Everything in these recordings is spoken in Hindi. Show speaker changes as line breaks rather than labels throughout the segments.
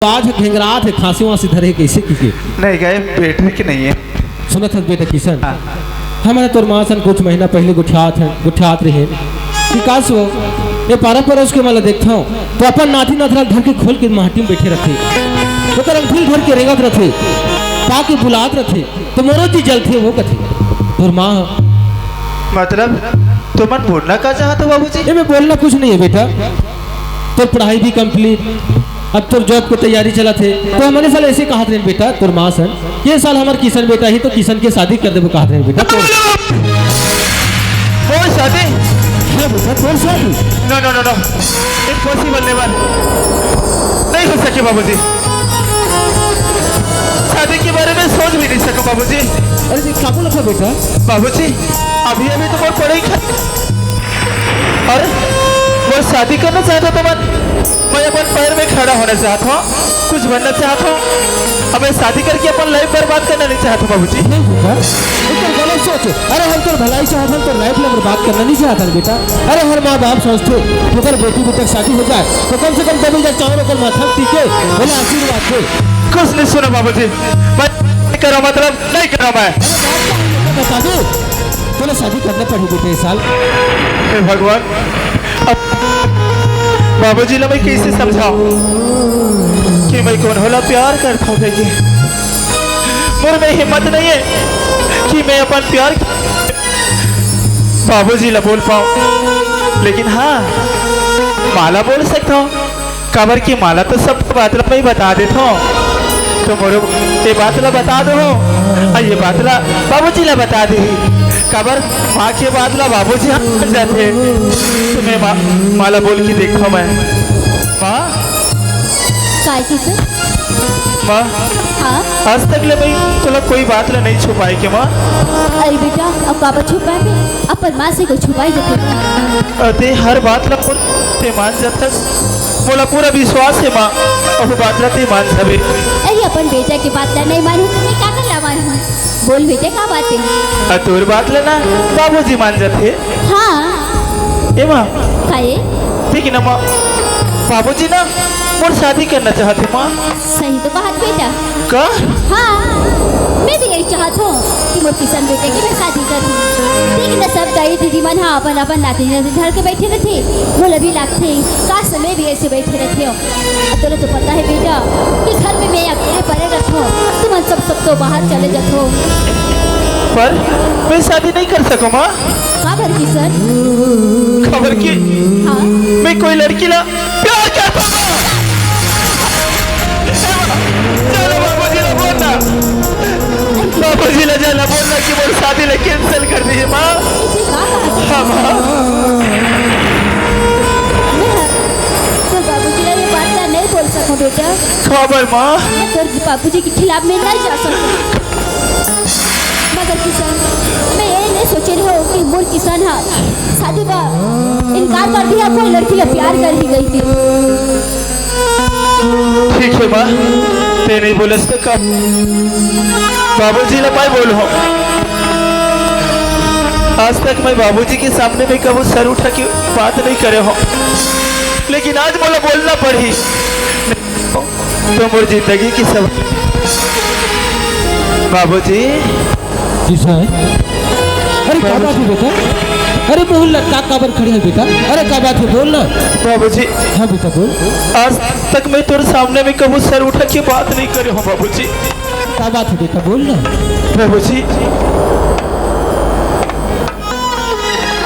आज घेंगरात है खांसी वासी धरे कैसे की
नहीं गए बेटे की नहीं है।
सुना था बेटा किशन हमारे तोर माँ सन कुछ महीना पहले गुठियात रहे विकास हो ये पारा परोस के माला देखता हूँ तो अपन नाथी नाथरा घर के खोल के माटी में बैठे रखे तो कर अंगूठी धर के रेगत रखे पाके बुलात रखे तो मोरो जी जलते वो कथे तोर माँ
मतलब तुम मन बोलना का चाहते हो बाबूजी?
ये मैं बोलना कुछ नहीं है बेटा तोर पढ़ाई भी कंप्लीट अब तो जॉब की तैयारी चला थे तो हमारे साल ऐसे कहा थे बेटा तोर माँ सन ये साल हमारे किशन बेटा ही तो किशन के शादी कर दे कहा थे बेटा तो
शादी
बेटा तोर शादी
no no no no impossible never नहीं हो सके बाबूजी। शादी के बारे में सोच भी नहीं सका बाबूजी।
अरे ये क्या बोला था बेटा?
बाबूजी अभी अभी तो बहुत पढ़ाई और वो शादी करना चाहता तो मैं अपन पैर में खड़ा होना चाहता हूँ कुछ बनना चाहता हूँ। अब मैं शादी करके अपन लाइफ बर्बाद करना नहीं चाहता बाबूजी।
नहीं बेटा तो गलत सोच अरे हम तो भलाई चाहते हैं तो लाइफ में बर्बाद करना नहीं चाहता बेटा। अरे हर माँ बाप सोचते कि अगर बेटी बेटा शादी हो जाए तो कम से कम जब चारों को माथा टीके बोले आशीर्वाद दे।
कुछ नहीं सुना बाबूजी मैं नहीं करो मतलब नहीं करो मैं
बता दो तो शादी करना पड़ी बेटे इस साल।
हे भगवान बाबूजी ने मैं कैसे समझाऊं कि मैं कौन होला प्यार करता हूँ बेटी मुझ में हिम्मत नहीं है कि मैं अपन प्यार बाबूजी ला बोल पाऊं लेकिन हाँ माला बोल सकता हूँ कबर की माला तो सब बात ला मैं बता देता हूँ तो मोरे ये बात ला बता दो और ये बात ला बाबूजी ला बता दी कबर माँ के बाद ला बाबूजी हम जाते तो मैं माला बोल के देखो मैं माँ माँ आज तक ले भाई तो कोई बात ला नहीं छुपाई के माँ।
अरे बेटा अब पापा छुपाए भी अपन माँ से कोई छुपाई जाते
अरे हर बात ला ते मान जब तक बोला पूरा विश्वास है माँ और बात ला ते मान सभी।
अरे अपन बेटा की बात ला नहीं मानू तो मैं क्या कर ला मानू बोल बेटे क्या बात है?
तोर बात लेना बाबूजी मान जाते।
हाँ
ए माँ
खाए
ठीक है ना माँ बाबूजी ना मोर शादी करना चाहते माँ।
सही तो बात बेटा
का
हाँ मैं भी यही चाहता हूँ कि मोर किशन बेटे की मैं शादी करूँ लेकिन सब दाई दीदी मन हाँ अपन अपन नाती घर के बैठे रहते बोल अभी लागते का समय भी ऐसे बैठे रहते हो तो तो पता है बेटा कि घर में मैं अकेले पड़े रखो तुम सब तो बाहर चले जाते
पर मैं शादी नहीं कर सकूँ माँ।
खबर किशन
खबर की
हाँ
मैं कोई लड़की ला प्यार करता हूँ। चलो बाबूजी ला बोलना बाबूजी ला जाना बोलना कि वो शादी ला कैंसिल कर दीजिए माँ। हाँ माँ
तो बाबूजी ने ये बात ला नहीं बोल सकूं बेटा।
खबर माँ
तो बाबूजी के खिलाफ मैं नहीं जा सकती मगर किसान मैं ये नहीं सोचे रही हूँ कि मोर किसान हाँ शादी का इनकार कर दिया कोई लड़की ला प्यार कर ही गई थी।
ठीक है माँ ते नहीं बोले तो कब बाबूजी ला मैं बोलो आज तक मैं बाबूजी के सामने में कभी सर उठा के बात नहीं करे हो लेकिन आज बोला बोलना पड़ी तो मोर जिंदगी की सब बाबूजी
अरे क्या बात है बेटा? अरे बोल ना क्या काबर खड़ी है बेटा? अरे क्या बात है बोल ना
बाबूजी।
हाँ बेटा बोल।
आज तक मैं तेरे सामने में कभी सर उठा के बात नहीं करे हूँ बाबूजी।
क्या बात है बेटा बोल ना
बाबूजी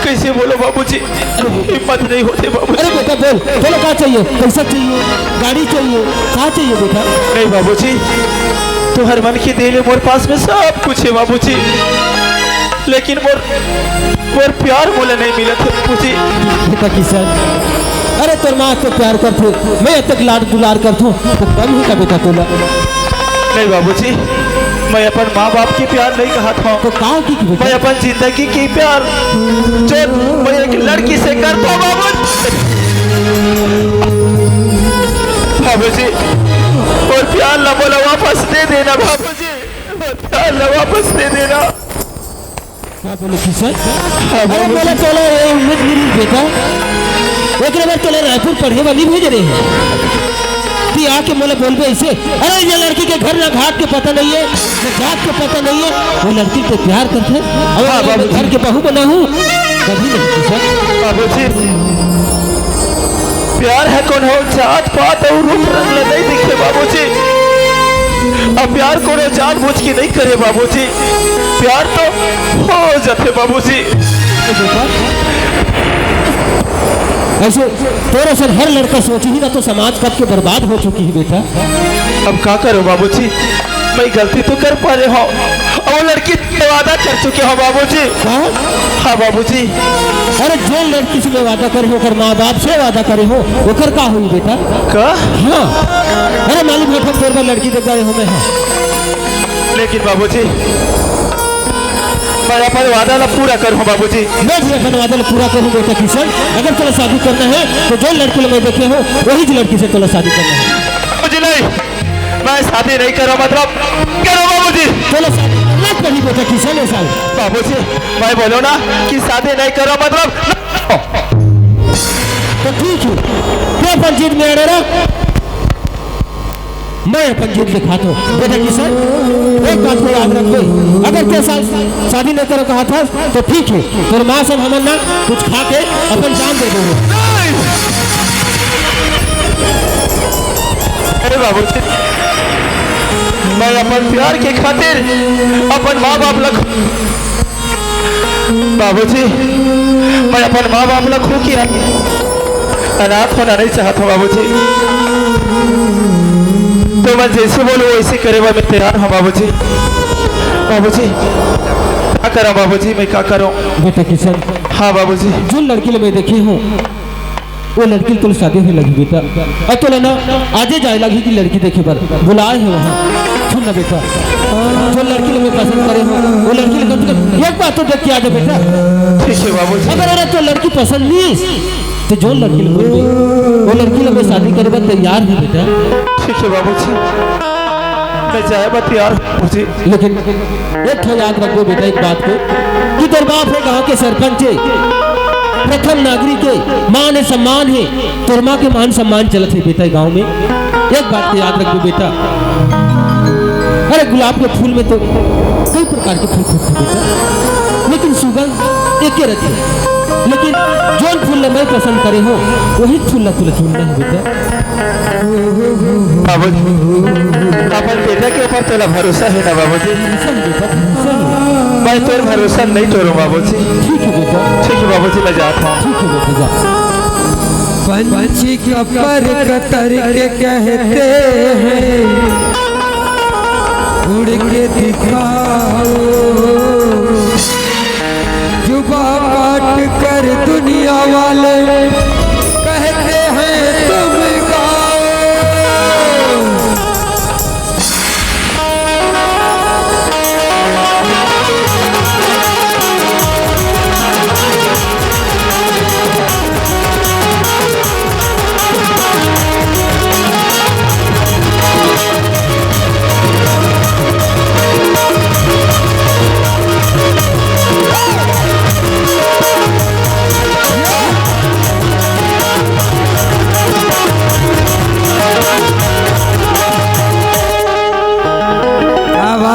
कैसे बोलो बाबूजी हिम्मत नहीं होते बाबूजी।
अरे बेटा बोल बोलो क्या चाहिए पैसा चाहिए गाड़ी चाहिए क्या चाहिए बेटा?
नहीं बाबूजी तो हर मन की दिल मोर पास में सब कुछ है बाबूजी लेकिन मोर प्यार बोले नहीं मिला था बाबूजी।
बेटा किशन अरे तोर माँ तो प्यार करते मैं तक लाड दुलार करता हूँ तो कम ही का बेटा तोला।
नहीं बाबूजी मैं अपन माँ बाप की प्यार नहीं कहा था
तो कहा की
मैं अपन जिंदगी की प्यार जो मैं एक लड़की से करता हूँ बाबूजी और प्यार ला बोला वापस दे देना बाबूजी प्यार ला वापस दे देना।
क्या बोले किशन? अरे बोला चलो ये उम्मीद मेरी बेटा एक बार चले रायपुर पढ़े वाली भेज रहे हैं कि आके मोला बोलबे ऐसे, अरे ये लड़की के घर ना घाट के पता नहीं है, ना जात के पता नहीं है, वो लड़की को प्यार करते और मैं घर के बहू बना हूँ, कभी नहीं किशन।
बाबूजी प्यार है कौन हो जात पात और रूप रंग ले नहीं दिखे बाबूजी। अब प्यार को जानबूझ के नहीं करे बाबूजी, प्यार तो हो जाते बाबूजी।
ऐसे तेरे से हर लड़का सोच ही ना तो समाज कब के बर्बाद हो चुकी है बेटा।
अब क्या करो बाबूजी, मैं गलती तो कर पा रहे हो और लड़की से वादा कर चुके हो बाबूजी। हाँ बाबूजी।
अरे जो लड़की से वादा करे हो कर माँ बाप से वादा करे हो वो कर का हुई बेटा
का?
हाँ अरे मालूम है तेरे पर लड़की देख गए हो मैं।
लेकिन बाबूजी मैं अपन वादा ना पूरा करूँ बाबूजी।
मैं भी अपन वादा पूरा करूँ बेटा किशन। अगर तुला शादी करना है तो जो लड़की मैं देखे हो वही लड़की से तुला शादी करना है।
मुझे नहीं, मैं शादी नहीं करो मतलब करो बाबूजी।
तुला शादी करना कहीं बेटा किशन ऐसा
बाबूजी मैं बोलो ना कि शादी नहीं करो मतलब
तो ठीक है क्या पंजीत में अड़े रहा मैं पंजीत दिखाता हूँ बेटा किशन। एक बात को याद रख गई, अगर के साथ शादी नहीं करो कहा था तो ठीक है तेरे माँ सब हम ना कुछ खा के अपन जान दे दो।
अरे बाबूजी मैं अपन प्यार के खातिर अपन माँ बाप लग बाबूजी मैं अपन माँ बाप लग खो के अनाथ होना नहीं चाहता बाबूजी। तो मैं जैसे बोलूँ वैसे करे मैं तैयार हूँ बाबूजी। बाबूजी क्या करूँ बाबूजी, मैं क्या करूँ
बेटा किशन।
हाँ बाबूजी।
जो लड़की मैं देखी हूँ वो लड़की तो शादी होने लगी बेटा और तो ना आजे जाए लगी कि लड़की देखे पर बुलाए है वहाँ। सुन ना बेटा जो लड़की मैं पसंद करे हो वो लड़की एक बात तो देख के आ जाए बेटा।
ठीक है बाबूजी।
अगर तो लड़की पसंद नहीं तो जो लड़की वो लड़की मैं शादी करे तैयार है बेटा।
ठीक है बाबूजी मैं जाए बात तैयार बाबूजी।
लेकिन एक तो याद रखो बेटा एक बात को कि तेरे बाप है गाँव के सरपंच है, प्रथम नागरिक है, मान है सम्मान है, तेरे माँ के मान सम्मान चलते है बेटा गाँव में। एक बात को याद रखो बेटा, अरे गुलाब के फूल में तो कई प्रकार के फूल फूटते बेटा लेकिन सुगंध एक ही रहती है। लेकिन जो फूल मैं पसंद करे हो वही फूल तुला चुनना है बेटा।
बाबूजी अपन बेटा के ऊपर तेरा भरोसा है ना बाबूजी? मैं तेरा भरोसा नहीं तोड़ूं बाबूजी।
ठीक है बेटा।
ठीक है बाबूजी मैं जाता हूँ।
ठीक है बेटा जा।
पंछी का पर कतर के कहते हैं उड़ के दिखाओ, जुबा काट कर दुनिया वाले कहते हैं तुम गाओ।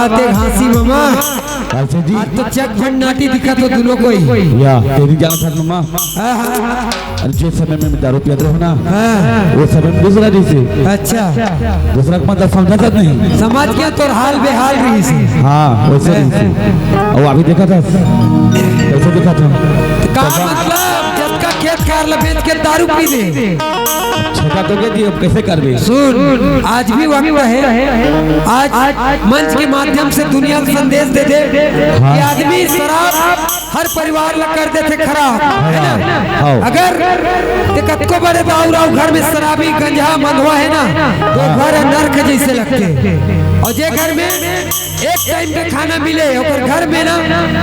घासी मामा आज तो चक भंडाटी दिखा तो दोनों को ही
या तेरी जाना था मामा। अरे जिस समय में मैं दारू पियाते हो ना वो समय में दूसरा जैसे
अच्छा
दूसरा को मतलब समझा था नहीं
समाज क्या तो हाल बेहाल रही सी।
हाँ वैसे और अभी देखा था कैसे देखा था
का मतलब जब का खेत कार बेच के दारू पी दे
छोटा तो क्या दिया कैसे कर दे।
सुन आज भी वक्त है, आज मंच के माध्यम से दुनिया को संदेश दे दे कि आदमी शराब हर परिवार ला कर देते खराब है ना। अगर दिक्कत को बड़े बाउराव घर में शराबी गंजा मंगवा है ना तो घर नर्क जैसे लगते। और जे घर में एक टाइम का खाना मिले और घर में ना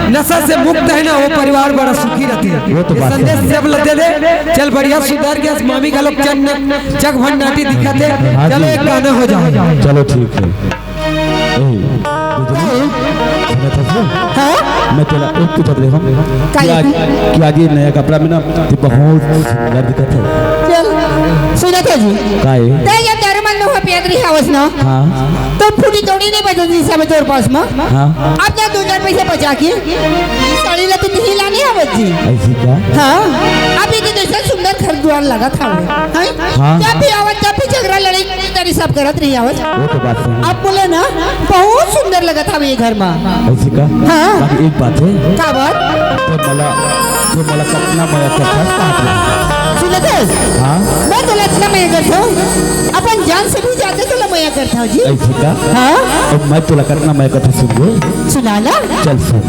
नशा से मुक्त है ना वो परिवार बड़ा सुखी रहती है। संदेश जब लेते दे चल बढ़िया सुधार के मामी का लोग चक भंडाटी दिखाते। चलो एक गाना हो जाओ।
चलो ठीक है। मैं तेरा एक पूछा रही हूँ कि आज ये नया कपड़ा में ना बहुत सुंदर दिखत है।
चल सुना तो जी
काहे
ते ये तेरे मन में
करत रही आवस ना
हाँ
तो फूटी तोड़ी नहीं बचत थी सब तोर पास में
हाँ
अब जा 2-4 पैसे बचा के साड़ी ला तो नहीं लानी आवत जी
ऐसी क्या
हाँ अब ये जैसा सुंदर घर द्वार लगा था
हाँ।
जब भी आवत जब भी झगड़ा लड़ाई तेरी सब करत रही आवत
वो तो बात सही
अब बोले ना बहुत सुंदर लगा था ये घर में
ऐसी का
हाँ।
बाकी एक बात है
का बात
तो मला कतना मया करता
सुनते
हाँ
मैं तो इतना मैं करता हूँ अपन जान से भी ज्यादा तो मैं करता हूँ जी
ऐसी का
हाँ
अब मैं तो करना मैं कथा सुन
सुना ना
चल सुन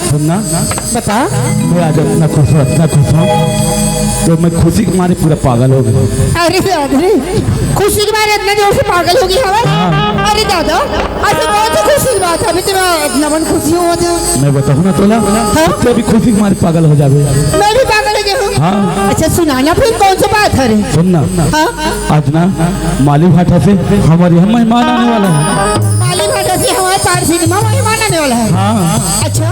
सुनना
बता
मैं आज इतना खुश हूँ तो मैं खुशी के मारे पूरा पागल हो गया।
अरे दादा खुशी के मारे इतना जोर से पागल होगी हवा। अरे दादा ऐसे बहुत खुशी की बात है अभी तो इतना बन खुशी हो
मैं बताऊँ ना तोला तो भी खुशी के मारे पागल हो जावे।
मैं भी पागल हो गया हूँ।
हाँ
अच्छा सुनाना फिर कौन सी बात है रे?
सुनना,
हाँ
आज ना माली भाटा से हमारे यहाँ मेहमान आने वाला है।
माली भाटा से हमारे पार सिनेमा मेहमान आने वाला है।
हाँ
अच्छा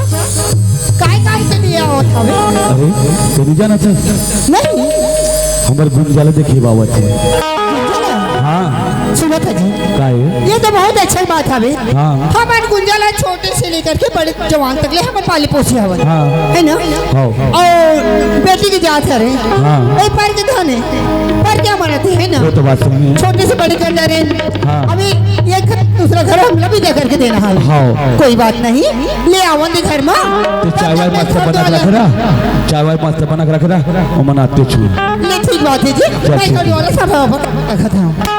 काय काम के लिए आओ था बे?
अरे तेरी जाना था
नहीं
हमारे गुंजाला देखिए बाबा थे। हाँ
सुनो था जी,
का है?
ये तो बहुत अच्छा बात है बे।
हाँ
हमारे गुंजाला छोटे से लेकर के बड़े जवान तक ले हमारे पाली पोसी हवन
हाँ
है ना।
हाँ
और बेटी की जात है रे,
हाँ
वही पर के धन है, पर क्या मरते है ना।
वो तो बात सही है।
छोटे से बड़े कर जा रहे हैं।
हाँ।
अभी ये दूसरा घर हम भी दे करके देना है।
हाँ।
कोई बात नहीं, ले आओ दे घर में।
तो चाय वाय मस्त बना के रख रहा, चाय वाय मस्त बना के रख रहा और मनाते छू।
ले ठीक बात है जी, मैं कल वाला सब रखा था।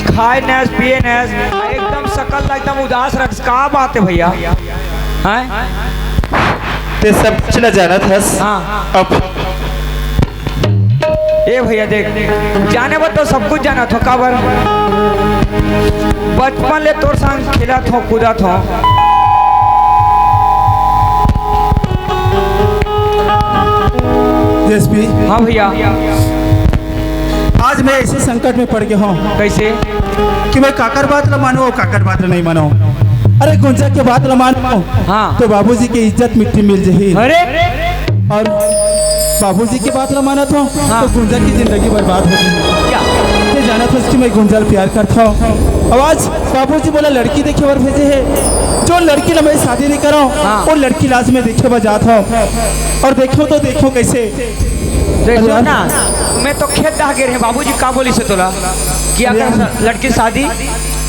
खाए नैस पिए नैस एकदम सकल एकदम उदास रख। का बात है भैया? हैं
ते सब कुछ न जाना था।
हाँ
अब
ए भैया देख, जाने पर तो सब कुछ जाना था। काबर बचपन ले तोर संग खेला था कूदा था।
जेएसपी
हाँ भैया।
आज मैं ऐसे संकट में पड़ गया हूँ
कैसे
कि मैं काकर बात न मानो, काकर बात नहीं मानो। अरे गुंजा के बात न मानो
हाँ
तो बाबूजी की इज्जत मिट्टी मिल जाही।
अरे
और बाबूजी की बात न माना था तो गुंजा की जिंदगी बर्बाद हो गई।
क्या
ये जाना था कि मैं गुंजा प्यार करता हूँ। अब आज बाबूजी बोला लड़की देखे और भेजे है, जो लड़की ला मैं शादी नहीं करा वो लड़की लाज में देखे बजात हूँ। और देखो तो देखो कैसे
देखो ना, मैं तो खेत दहा गिर है। बाबूजी का बोली से तोला कि अगर लड़की शादी।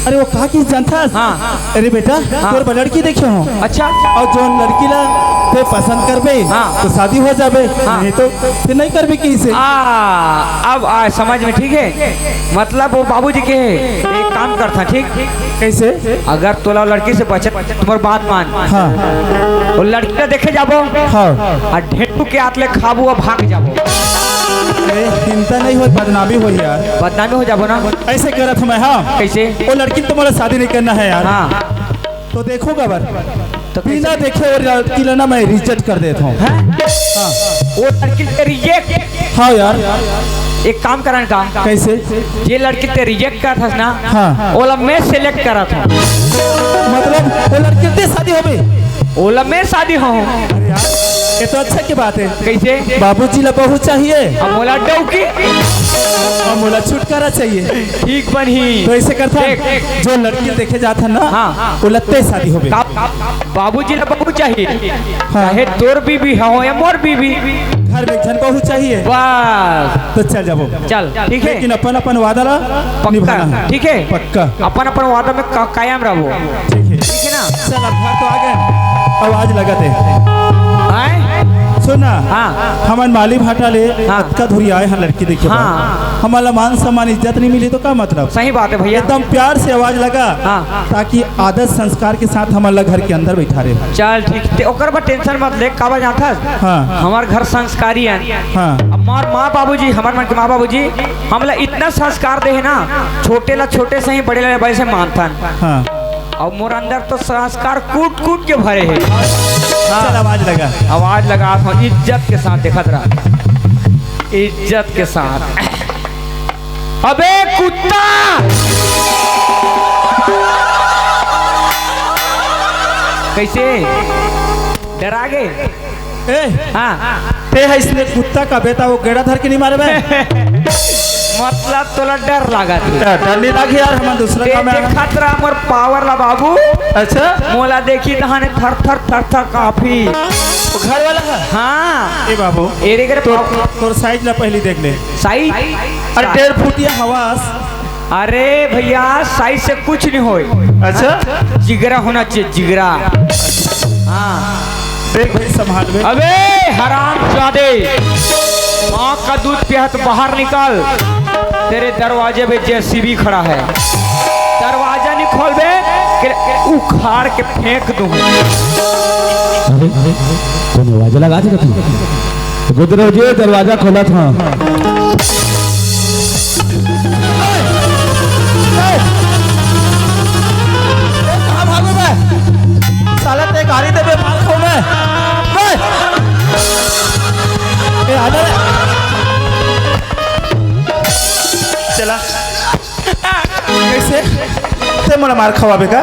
अरे वो कहा कि जानता।
हाँ
अरे बेटा तोर लड़की देखे हो।
अच्छा
और जो लड़की ला तो पसंद करबे तो शादी हो जाबे, नहीं तो फिर नहीं करबे किसे।
अब समझ में ठीक है। मतलब वो बाबूजी के एक काम करता ठीक।
कैसे?
अगर तोला लड़की से बचे तुम्हारी बात मान।
हाँ
वो लड़की का देखे जाबो।
हाँ
और ढेटू के हाथ ले खाबू और भाग जाबो।
चिंता नहीं हो, बदनामी हो यार।
बदनामी हो जाबो ना।
ऐसे करत मैं। हाँ
कैसे?
वो लड़की तुम्हारा शादी नहीं करना है यार।
हाँ
तो देखो गबर
तो
बिना देखे और लड़की लेना मैं रिजेक्ट कर देता हूँ।
वो लड़की ते रिजेक्ट।
हाँ यार
एक काम करने का।
कैसे?
ये लड़की ते रिजेक्ट कर था ना।
हाँ
ओला मैं सिलेक्ट करा था।
मतलब वो लड़की से शादी हो गई।
ओला मैं शादी हो।
अरे यार ये तो अच्छा की बात है।
कैसे?
बाबूजी ला बहू चाहिए
अब मोला डौकी
और मोला छुटकारा चाहिए।
ठीक बनी।
तो ऐसे करता जो लड़की देखे जाता ना वो लगते शादी हो गई।
बाबूजी ला बहू चाहिए। चाहे तोर बीबी हो या मोर बीबी,
घर में जन बहू चाहिए।
बस
तो चल जाबो।
चल ठीक है।
लेकिन अपन अपन वादा ला निभाना है।
ठीक है
पक्का।
अपन अपन वादा में कायम रहो।
ठीक है
ना।
चल अब घर तो आ गए, आवाज लगाते सुना। हमारे माली भाटा ले का धुरी आए हैं लड़की देखे। हमारा मान सम्मान इज्जत नहीं मिली तो क्या मतलब?
सही बात है भैया।
एकदम प्यार से आवाज लगा ताकि आदत संस्कार के साथ हमारा घर के अंदर बैठा रहे।
चल ठीक है। ओकर पर टेंशन मत ले। काबा जाता हमार घर संस्कारी है। हमार माँ बाबूजी, हमार मन के माँ बाबूजी हमला इतना संस्कार दे है ना, छोटे ला छोटे से ही बड़े ला बड़े से मानता। और मोर अंदर तो संस्कार कूट कूट के भरे है।
चल आवाज लगा।
आवाज लगा इज्जत के साथ देखत रहा। इज्जत के साथ। अबे कुत्ता कैसे डरा गए?
हाँ ते है इसलिए कुत्ता का बेटा वो गेड़ा धर के नहीं मारे।
मतलब तोला डर लागत
डर नहीं लगे यार, हम दूसरा काम है।
खतरा मोर पावर ला बाबू।
अच्छा
मोला देखी तहाने थर थर थर थर काफी
वो घर वाला है।
हाँ
ए बाबू
एरे करे
तोर साइज ला पहले देख ले।
साइज
अरे 1.5 फुटिया हवास।
अरे भैया साइज से कुछ नहीं होए।
अच्छा
जिगरा होना चाहिए, जिगरा। हाँ
देख भाई संभाल में।
अबे हराम जादे, माँ का दूध पिया तो बाहर निकल। तेरे दरवाजे पे जेसीबी खड़ा है, दरवाजा नहीं खोल बे उखाड़ के फेंक दूं।
अरे तो दरवाजा लगा दी तू, गुजरो जी दरवाजा खोला था।
साला ते गाड़ी दे बे मार खाऊं मैं। ए आजा रे। चला कैसे ते मोला मार खवाबे का?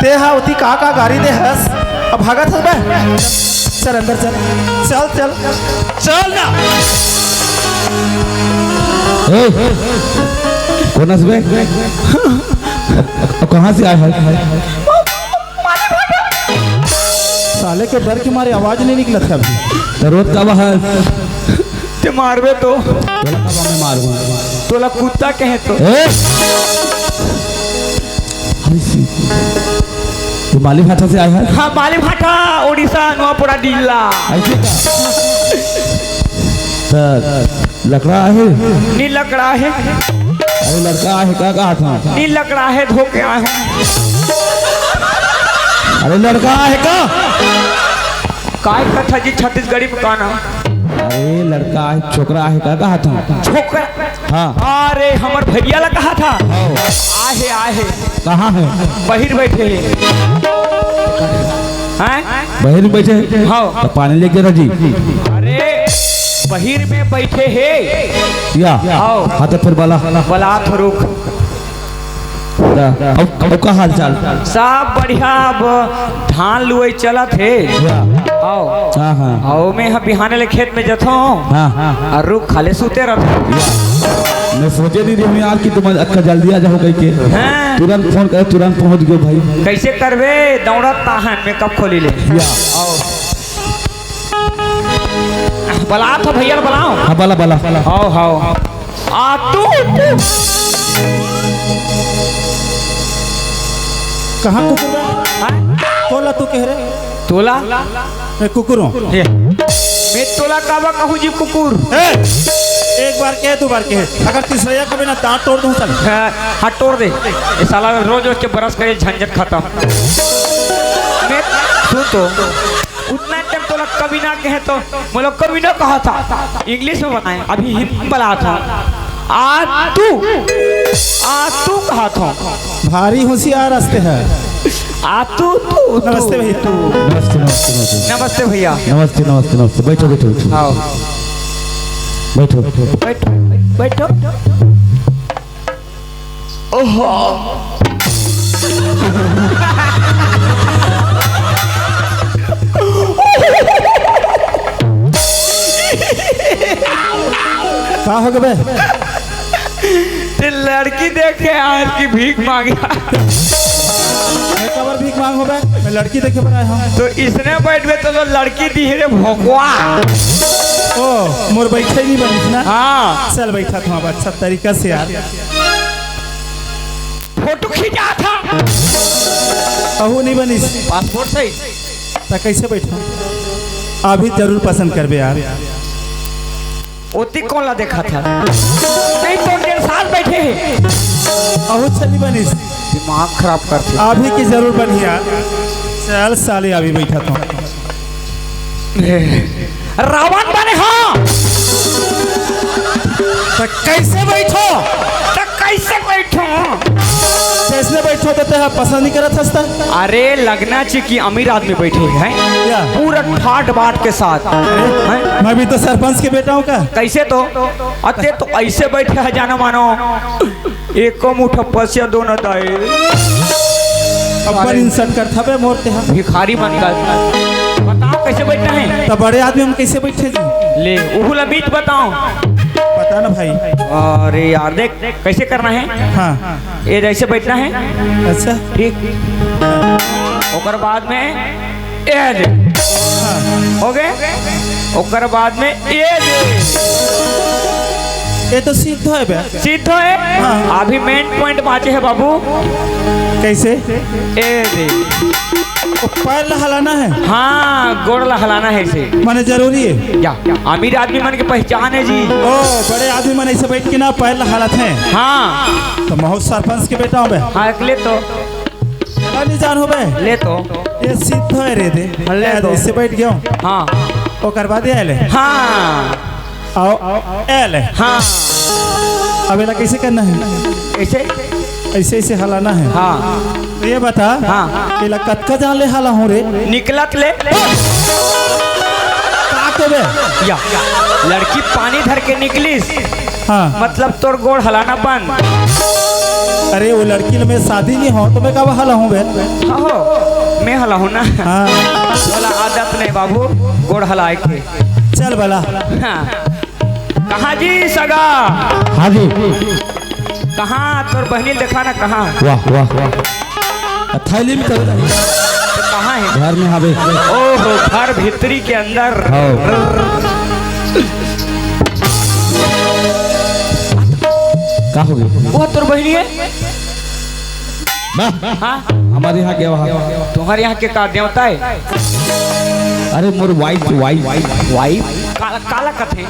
ते हा उती का गाड़ी दे हस अब भागत हस बे। चल अंदर चल चल चल चल ना।
ए कौन हंसबे? कहाँ से आया है?
साले के डर के मारे आवाज नहीं निकला था अभी।
जरूरत का है
ते मारबे तो
बोला कब मैं मारूंगा।
तोला कुत्ता कहे तो।
तू माली भाषा से आया है?
हाँ माली भाटा ओडिशा नुआपुरा जिला।
ऐसे का लकड़ा है?
नी लकड़ा है।
अरे लड़का है क्या कहा था?
नी लकड़ा है धोके आया हूँ।
अरे लड़का है का?
काय कथा जी छत्तीसगढ़ी में कहना।
अरे लड़का है छोकरा है क्या कहा था?
छोकरा।
हाँ
अरे हमर भैया ला कहा था। आहे आहे
कहाँ है?
बहिर बैठे हैं।
बहिर बैठे हैं?
हाँ
तो पानी लेके ना जी।
अरे बहिर में बैठे हैं
या हाँ तो फिर बोला
बला थरुक।
अब का हाल चाल?
सब बढ़िया। अब धान लुए चलत है। आओ
हाँ हाँ
आओ मैं यहाँ बिहाने ले खेत में जतो
हाँ हाँ
और रुक खाले सूते रहते।
मैं सोचे नहीं रही यार कि तुम अच्छा जल्दी आ जाओ कहीं के।
हैं?
तुरंत फोन करे तुरंत पहुंच गयो भाई।
कैसे करवे दौड़त ताहन में कब खोली ले। आओ बला तो भैया बुलाओ।
हाँ बाला बाला
आओ आओ आ तू
कहाँ कुकुर है? कौन ला तू कह रहे?
तोला
मैं कुकुर हूँ।
मैं तोला काबा कहूँ जी कुकुर।
एक बार कहे दो बार कहे, अगर तीसरा कभी ना दांत तोड़ दूँ चल।
हाँ तोड़ दे। ये साला रोज रोज के बरस करे झंझट खत्म। मैं सुन तो उतना टाइम तोला कभी ना कहे तो बोलो कभी ना कहा था। इंग्लिश में बनाए अभी हिंदी बोला था। आ तू कहा था।
भारी होशियार रास्ते है।
आ तू
नमस्ते भैया।
नमस्ते नमस्ते नमस्ते
नमस्ते भैया।
नमस्ते नमस्ते नमस्ते बैठो बैठो बैठो
आओ
बैठो बैठो
बैठो बैठो। ओहो
कहाँ हो गए?
ते लड़की देखे आज की भीख मांगा।
मैं कबर भीख मांग हो गए? मैं लड़की देखे बनाया हूँ।
तो इसने बैठ में तो लड़की दी है भोकवा।
ओ मोर बैठे नहीं बनी ना।
हाँ
चल बैठा था अब अच्छा तरीका से यार।
फोटो खींचा था।
कहू नहीं बनी
पासपोर्ट सही
तो कैसे बैठा? अभी जरूर पसंद करबे यार।
ओती कौन ला देखा था? नहीं तो 1.5 साल बैठे हैं।
अहू चली बनी
दिमाग खराब करते।
अभी की जरूर बनी यार। चल साले अभी बैठा था।
रावण बने। हाँ
तो कैसे बैठो?
तो कैसे बैठो?
कैसे बैठो तो ते पसंद नहीं करत हस्ता?
अरे लगना चाहिए कि अमीर आदमी बैठे हैं
क्या?
पूरा ठाट बाट के साथ हैं?
मैं भी तो सरपंच के बेटा हूँ का।
कैसे तो अते तो ऐसे बैठे है जाना मानो एक मुठा पसिया दोनों दाए
अपन इंसल्ट करता बे मोरते हम।
भिखारी बन गए। बताओ कैसे बैठना है?
तो बड़े आदमी हम कैसे बैठे जी?
ले उहुला बीच बताओ।
बता ना भाई।
अरे यार देख कैसे करना है।
हाँ
ये ऐसे बैठना है,
अच्छा
ठीक। ओकर बाद में ये दे, हो गए। ओकर बाद में ये दे,
ये तो सीधा है बे।
सीधो है।
हाँ।
अभी मेन पॉइंट बाचे है बाबू।
कैसे?
ये दे,
वो पैर हलाना है?
हाँ गोड़ हलाना है इसे,
माने जरूरी है।
या अमीर आदमी मन के पहचान है जी।
ओ बड़े आदमी मन ऐसे बैठ के ना पैर हालत है।
हाँ
तो महू सरपंच के बेटा हो बे।
हाँ ले तो,
नहीं जान हो बे।
ले तो।
ये सीधा है रे दे।
ले तो।
इससे बैठ गया हूँ।
हाँ
वो करवा दे ले।
हाँ
आओ ले।
हाँ
अब एला कैसे करना है?
ऐसे
ऐसे ऐसे हलाना है।
हाँ
तो ये बता।
हाँ।
एला कतका जान ले हाला हूँ रे?
निकलत ले।
का के बे?
या लड़की पानी धर के निकलिस,
हाँ
मतलब तोर गोड़ हलाना बंद।
अरे वो लड़की में शादी नहीं हो तो मैं कब हला हूँ बे?
हो मैं हला हूँ ना।
हाँ
बोला आदत नहीं बाबू गोड़ हलाए के।
चल भला।
हाँ। कहाँ जी सगा?
हाँ जी।
कहाँ तोर बहनी देखा ना कहाँ?
वाह वाह वाह। थैली में चल
कहाँ है?
घर में हावे।
ओहो घर भीतरी के अंदर।
का हो गई?
वो तोर बहनी है? हाँ
हमारे यहाँ गया वहाँ।
तुम्हारे यहाँ के का देवता है?
अरे मोर वाइफ
वाइफ काला काला कथे।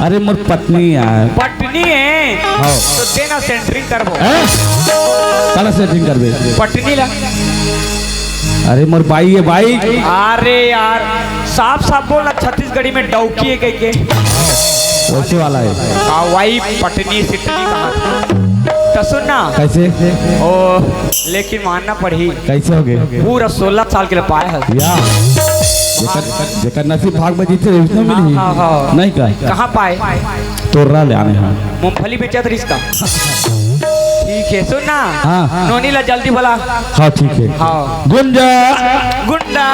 अरे मोर पत्नी है।
पटनी है तो देना सेंटरिंग करबो।
काला सेटिंग करबे।
पटनी ला।
अरे मोर बाई है बाई।
अरे यार साफ साफ बोलना, छत्तीसगढ़ी में डौकी है कह के।
वैसे वाला है।
वाइफ पटनी सिटनी कहा तो सुनना।
कैसे?
ओ लेकिन मानना पड़ी।
कैसे हो गए?
पूरा 16 साल के लिए पाए है
या जेकर नसीब भाग में जीते उसने मिली।
हाँ, हाँ।
नहीं का
कहाँ पाए?
तोरा ले आने हैं।
मूंगफली बेचा था इसका। ठीक है सुनना।
हाँ।
नोनी ला जल्दी बोला।
हाँ ठीक है।
हाँ
गुंजा
गुंडा।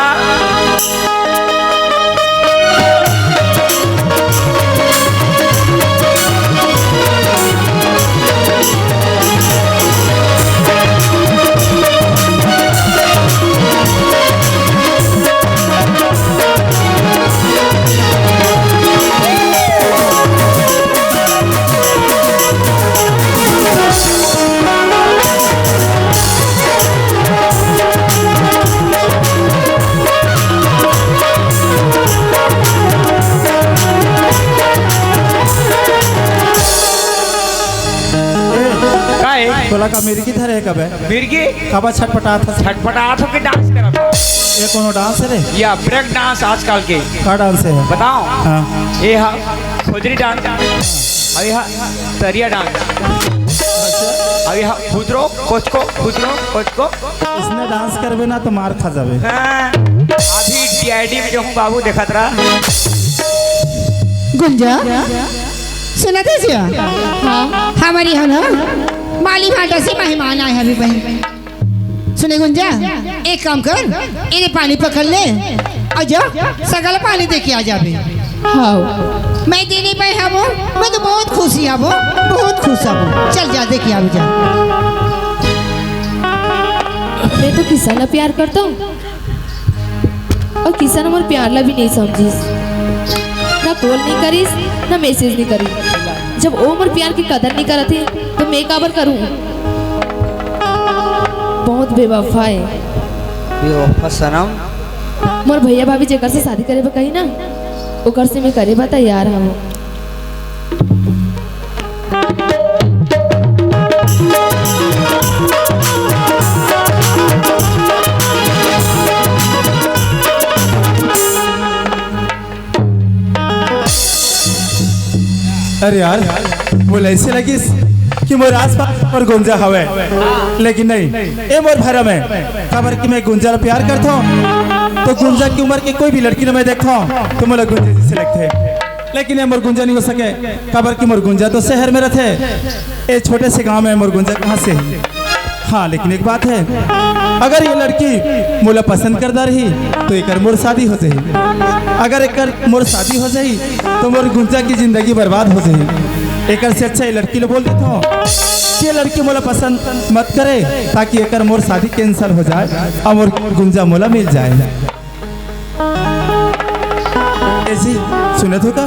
तोला का मिर्गी धरे कब है?
मिर्गी
कब छटपटा था?
छटपटाहट होके डांस करा था।
ये कोनो डांस है रे?
या ब्रेक डांस आजकल के।
का डांस है?
बताओ।
हाँ
ये हा खोजरी डांस, अभी हा तरिया डांस, अभी हा खुदरो कोचको खुदरो कोचको।
इसने डांस करबे ना तो मार खा जाबे।
हाँ, अभी डीआईडी में जो हूँ बाबू देखत रहा।
गुंजा सुना था जिया?
हाँ
हमारी यहाँ ना माली भाटा से मेहमान आए हैं अभी बहन। सुने गुंजा एक काम कर, इन्हें पानी पकड़ ले और जा सगल पानी दे के आ जाबे।
हाँ
मैं देने पे है वो, मैं तो बहुत खुशी है वो, बहुत खुश है वो। चल जा दे के आ जा।
मैं तो किसान ला प्यार करता हूँ और किसान हमारे प्यार ला भी नहीं समझीस, ना कॉल नहीं करीस ना मैसेज नहीं करी। जब वो हमारे प्यार की कदर नहीं करते तो मैं काबर करूँ? बहुत बेवफा है।
बेवफा सनम।
मोर भैया भाभी जेकर से शादी करे कही ना ओकर से मैं करे बा तैयार हम।
अरे यार बोल ऐसे लगिस कि मोर आसपास और गुंजा हवे, लेकिन नहीं ए मोर भरम है। खबर कि मैं गुंजा ला प्यार करता हूँ तो गुंजा की उम्र की कोई भी लड़की ने मैं देखा तो मोला गुंजा जी से लगते है, लेकिन ये मोर गुंजा नहीं हो सके। खबर कि मोर गुंजा तो शहर में रहते, ए छोटे से गांव में मोर गुंजा कहाँ से? हाँ लेकिन एक बात है, अगर ये लड़की मोला पसंद करता रही तो एक मोर शादी हो जाही। अगर एक मोर शादी हो जाही तो मोर गुंजा की जिंदगी बर्बाद हो जाही। एक से अच्छा ये लड़की लोग बोल देता हूँ कि ये लड़की मोला पसंद मत करे, ताकि एक मोर शादी कैंसिल हो जाए और मोर गुंजा मोला मिल जाए। ऐसी सुनत हो का?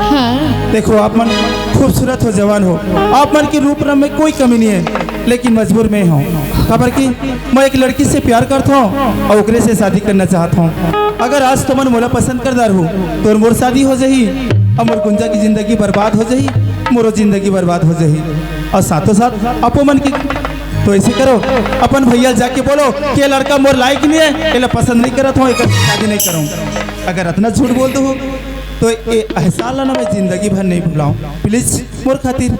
हाँ।
देखो आप मन खूबसूरत हो, जवान हो, आप मन की रूप रंग में कोई कमी नहीं है, लेकिन मजबूर में हूँ। खबर की मैं एक लड़की से प्यार करता हूँ और ओकरे से शादी करना चाहता हूँ। अगर आज तो मन मोला पसंद करदार हो तो मोर शादी हो जाही और मोर गुंजा की जिंदगी बर्बाद हो जाही, मोरो जिंदगी बर्बाद हो जाही। और साथों साथ अपो मन की तो ऐसे करो, अपन भैया जाके बोलो कि ये लड़का मोर लायक नहीं है, ये पसंद नहीं करत हूँ, एक शादी नहीं करूँ। अगर इतना झूठ बोल दो तो ये एहसास ना मैं जिंदगी भर नहीं भुलाऊं। प्लीज मोर खातिर।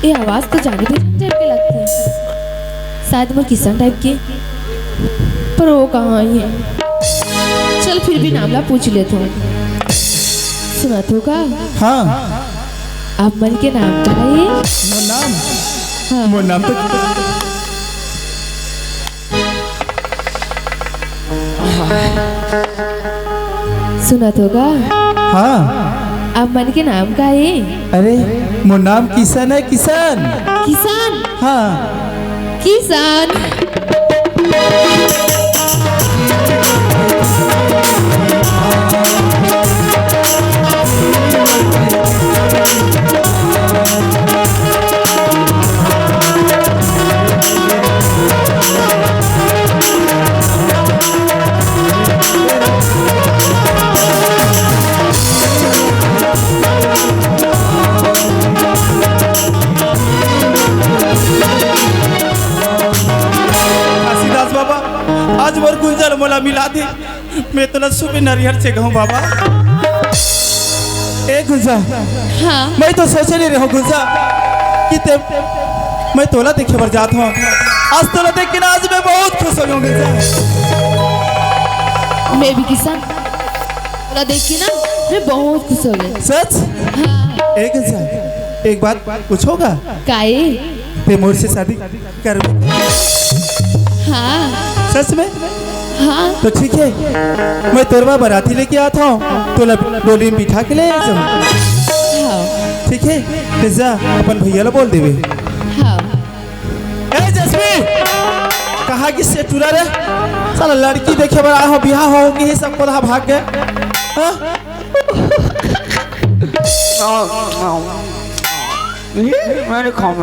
ये आवाज तो जाने भी टाइप के लगते हैं, शायद वो किसान टाइप के, पर वो कहाँ आई है। चल फिर भी नामला पूछ लेता हूँ। सुना तो का?
हाँ।
आप मन के नाम का है?
मोर नाम?
हाँ।
मोर नाम तो
सुना तो का?
हाँ।
आप मन के नाम का है?
अरे मोर नाम किसान है, किसान।
किसान?
हाँ।
किसान।
आज मोर गुंजर मोला मिला दे, मैं तो सुबह नरियर से कहूँ बाबा। ए गुंजा,
हाँ।
मैं तो सोचे नहीं रहा गुंजा कि ते मैं तोला देखे बर जाता हूँ। आज तोला देख के ना आज मैं बहुत खुश हो गया गुंजा।
मैं भी किसान तोला देख के ना मैं बहुत खुश हो गई।
सच?
हाँ।
ए गुंजा, एक बात पूछोगा?
काहे?
ते मोर से शादी कर?
हाँ।
सच में?
हाँ।
तो ठीक है, मैं तोरवा बाराती लेके आता हूँ, तो डोली में बिठा के ले जाऊँ।
हाँ।
ठीक है, तो जा अपन भैया ला बोल देवे।
हाँ।
ए जसमीन, कहाँ की से टूरा रे? साला लड़की देखे बड़ा हो, बिहार हो कि सब पौधा भाग गए। हाँ?
मैंने खाऊं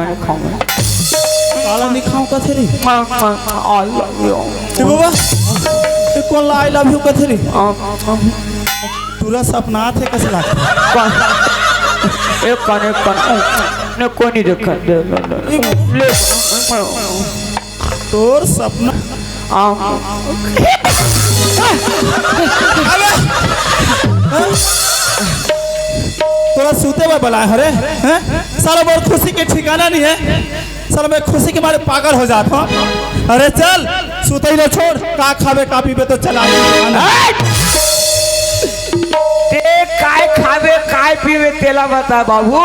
साला नहीं खाऊं का थे रे?
I love you.
ए बाबा, ये कौन ला आई लव यू का थे रे? टूरा सपना थे कसला।
एक कन ने कोई नहीं देखा ले
तोर सपना तोरा सूते में बुलाए हरे हैं? साला मोर खुशी के ठिकाना नहीं है, साला मैं खुशी के मारे पागल हो जाता हूँ। अरे चल सूते ही ना छोड़, का खावे का पीवे तो चला।
ते काय खावे काय पीवे तेला बता बाबू।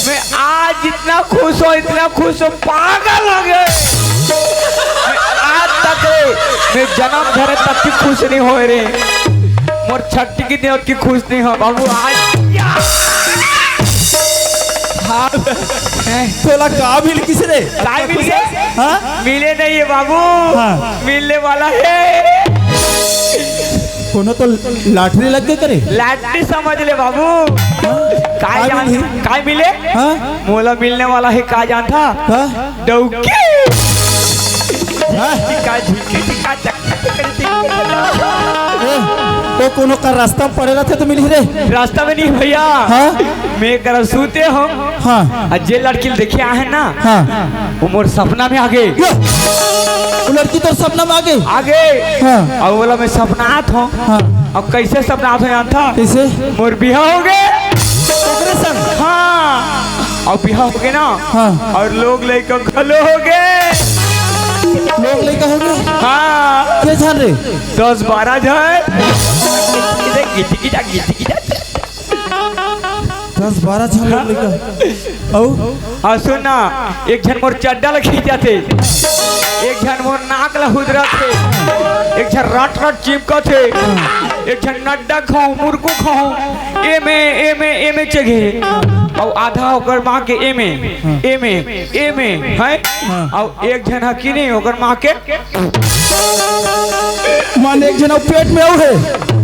मैं आज इतना खुश हूँ पागल हो गए। आज तक मैं जन्म धरे तक की खुश नहीं हो रे, मोर छठी की दिन की खुश नहीं हो बाबू। आज
तोला का मिल किस रे?
काय मिल गए?
हाँ?
मिले नहीं है बाबू।
हाँ।
मिलने वाला है।
कोनो तो लाटरी लग गए करे।
लैटरी समझ ले बाबू। काय
काय मिली?
काय मिले?
हाँ?
मोला मिलने वाला है का जान था?
हाँ?
डौकी
हाँ?
का झुकी का चक्कर
तो कोनो का रास्ता में पड़ेगा थे तो मिली रे?
रास्ता में नहीं भैया।
हाँ?
मैं कर सूते हो।
हाँ।
और जे लड़की देखे है ना,
हाँ।
वो मोर सपना में आ गए।
वो लड़की तो सपना में आ गई।
आगे।
हाँ।
और बोला मैं सपना आत हूँ।
हाँ।
अब कैसे सपना आत हो जान था?
कैसे?
मोर बिहा हो गए।
हाँ।
और बिहा हो गए ना।
हाँ।
और लोग लेकर घलो हो गए।
लोग लेकर हो गए?
हाँ।
क्या जान रहे?
10-12 जन।
10-12 झन लोग लड़का
और सुन ना, एक जन मोर चड्डा ल खींचा थे, एक जन मोर नाक ल हुदरा थे, एक जन रट रट चिपका थे, एक जन नड्डा खाऊं मुर्गो खाऊं, एमे चगे और आधा होकर माँ के एमे है और एक जन हकी नहीं होकर माँ के
मान एक जना पेट में है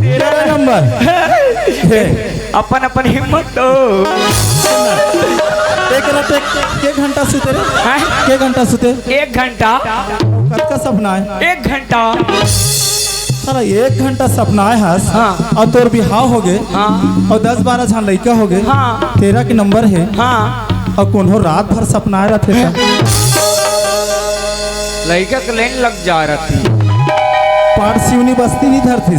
13 नंबर
अपन अपन हिम्मत तो
एक रात एक घंटा सुते रे
हैं?
के घंटा सुते
1 घंटा
कब का सपना है
1 घंटा
साला 1 घंटा सपना है हस
हाँ।
और तोर बिहाव हो गए
हाँ
और 10-12 झन लड़का हो गए
हाँ।
13 के नंबर है
हाँ
और कोनो रात भर सपना रहते
लड़का के लाइन लग जा रहा थी
पार सिवनी बस्ती नहीं धरती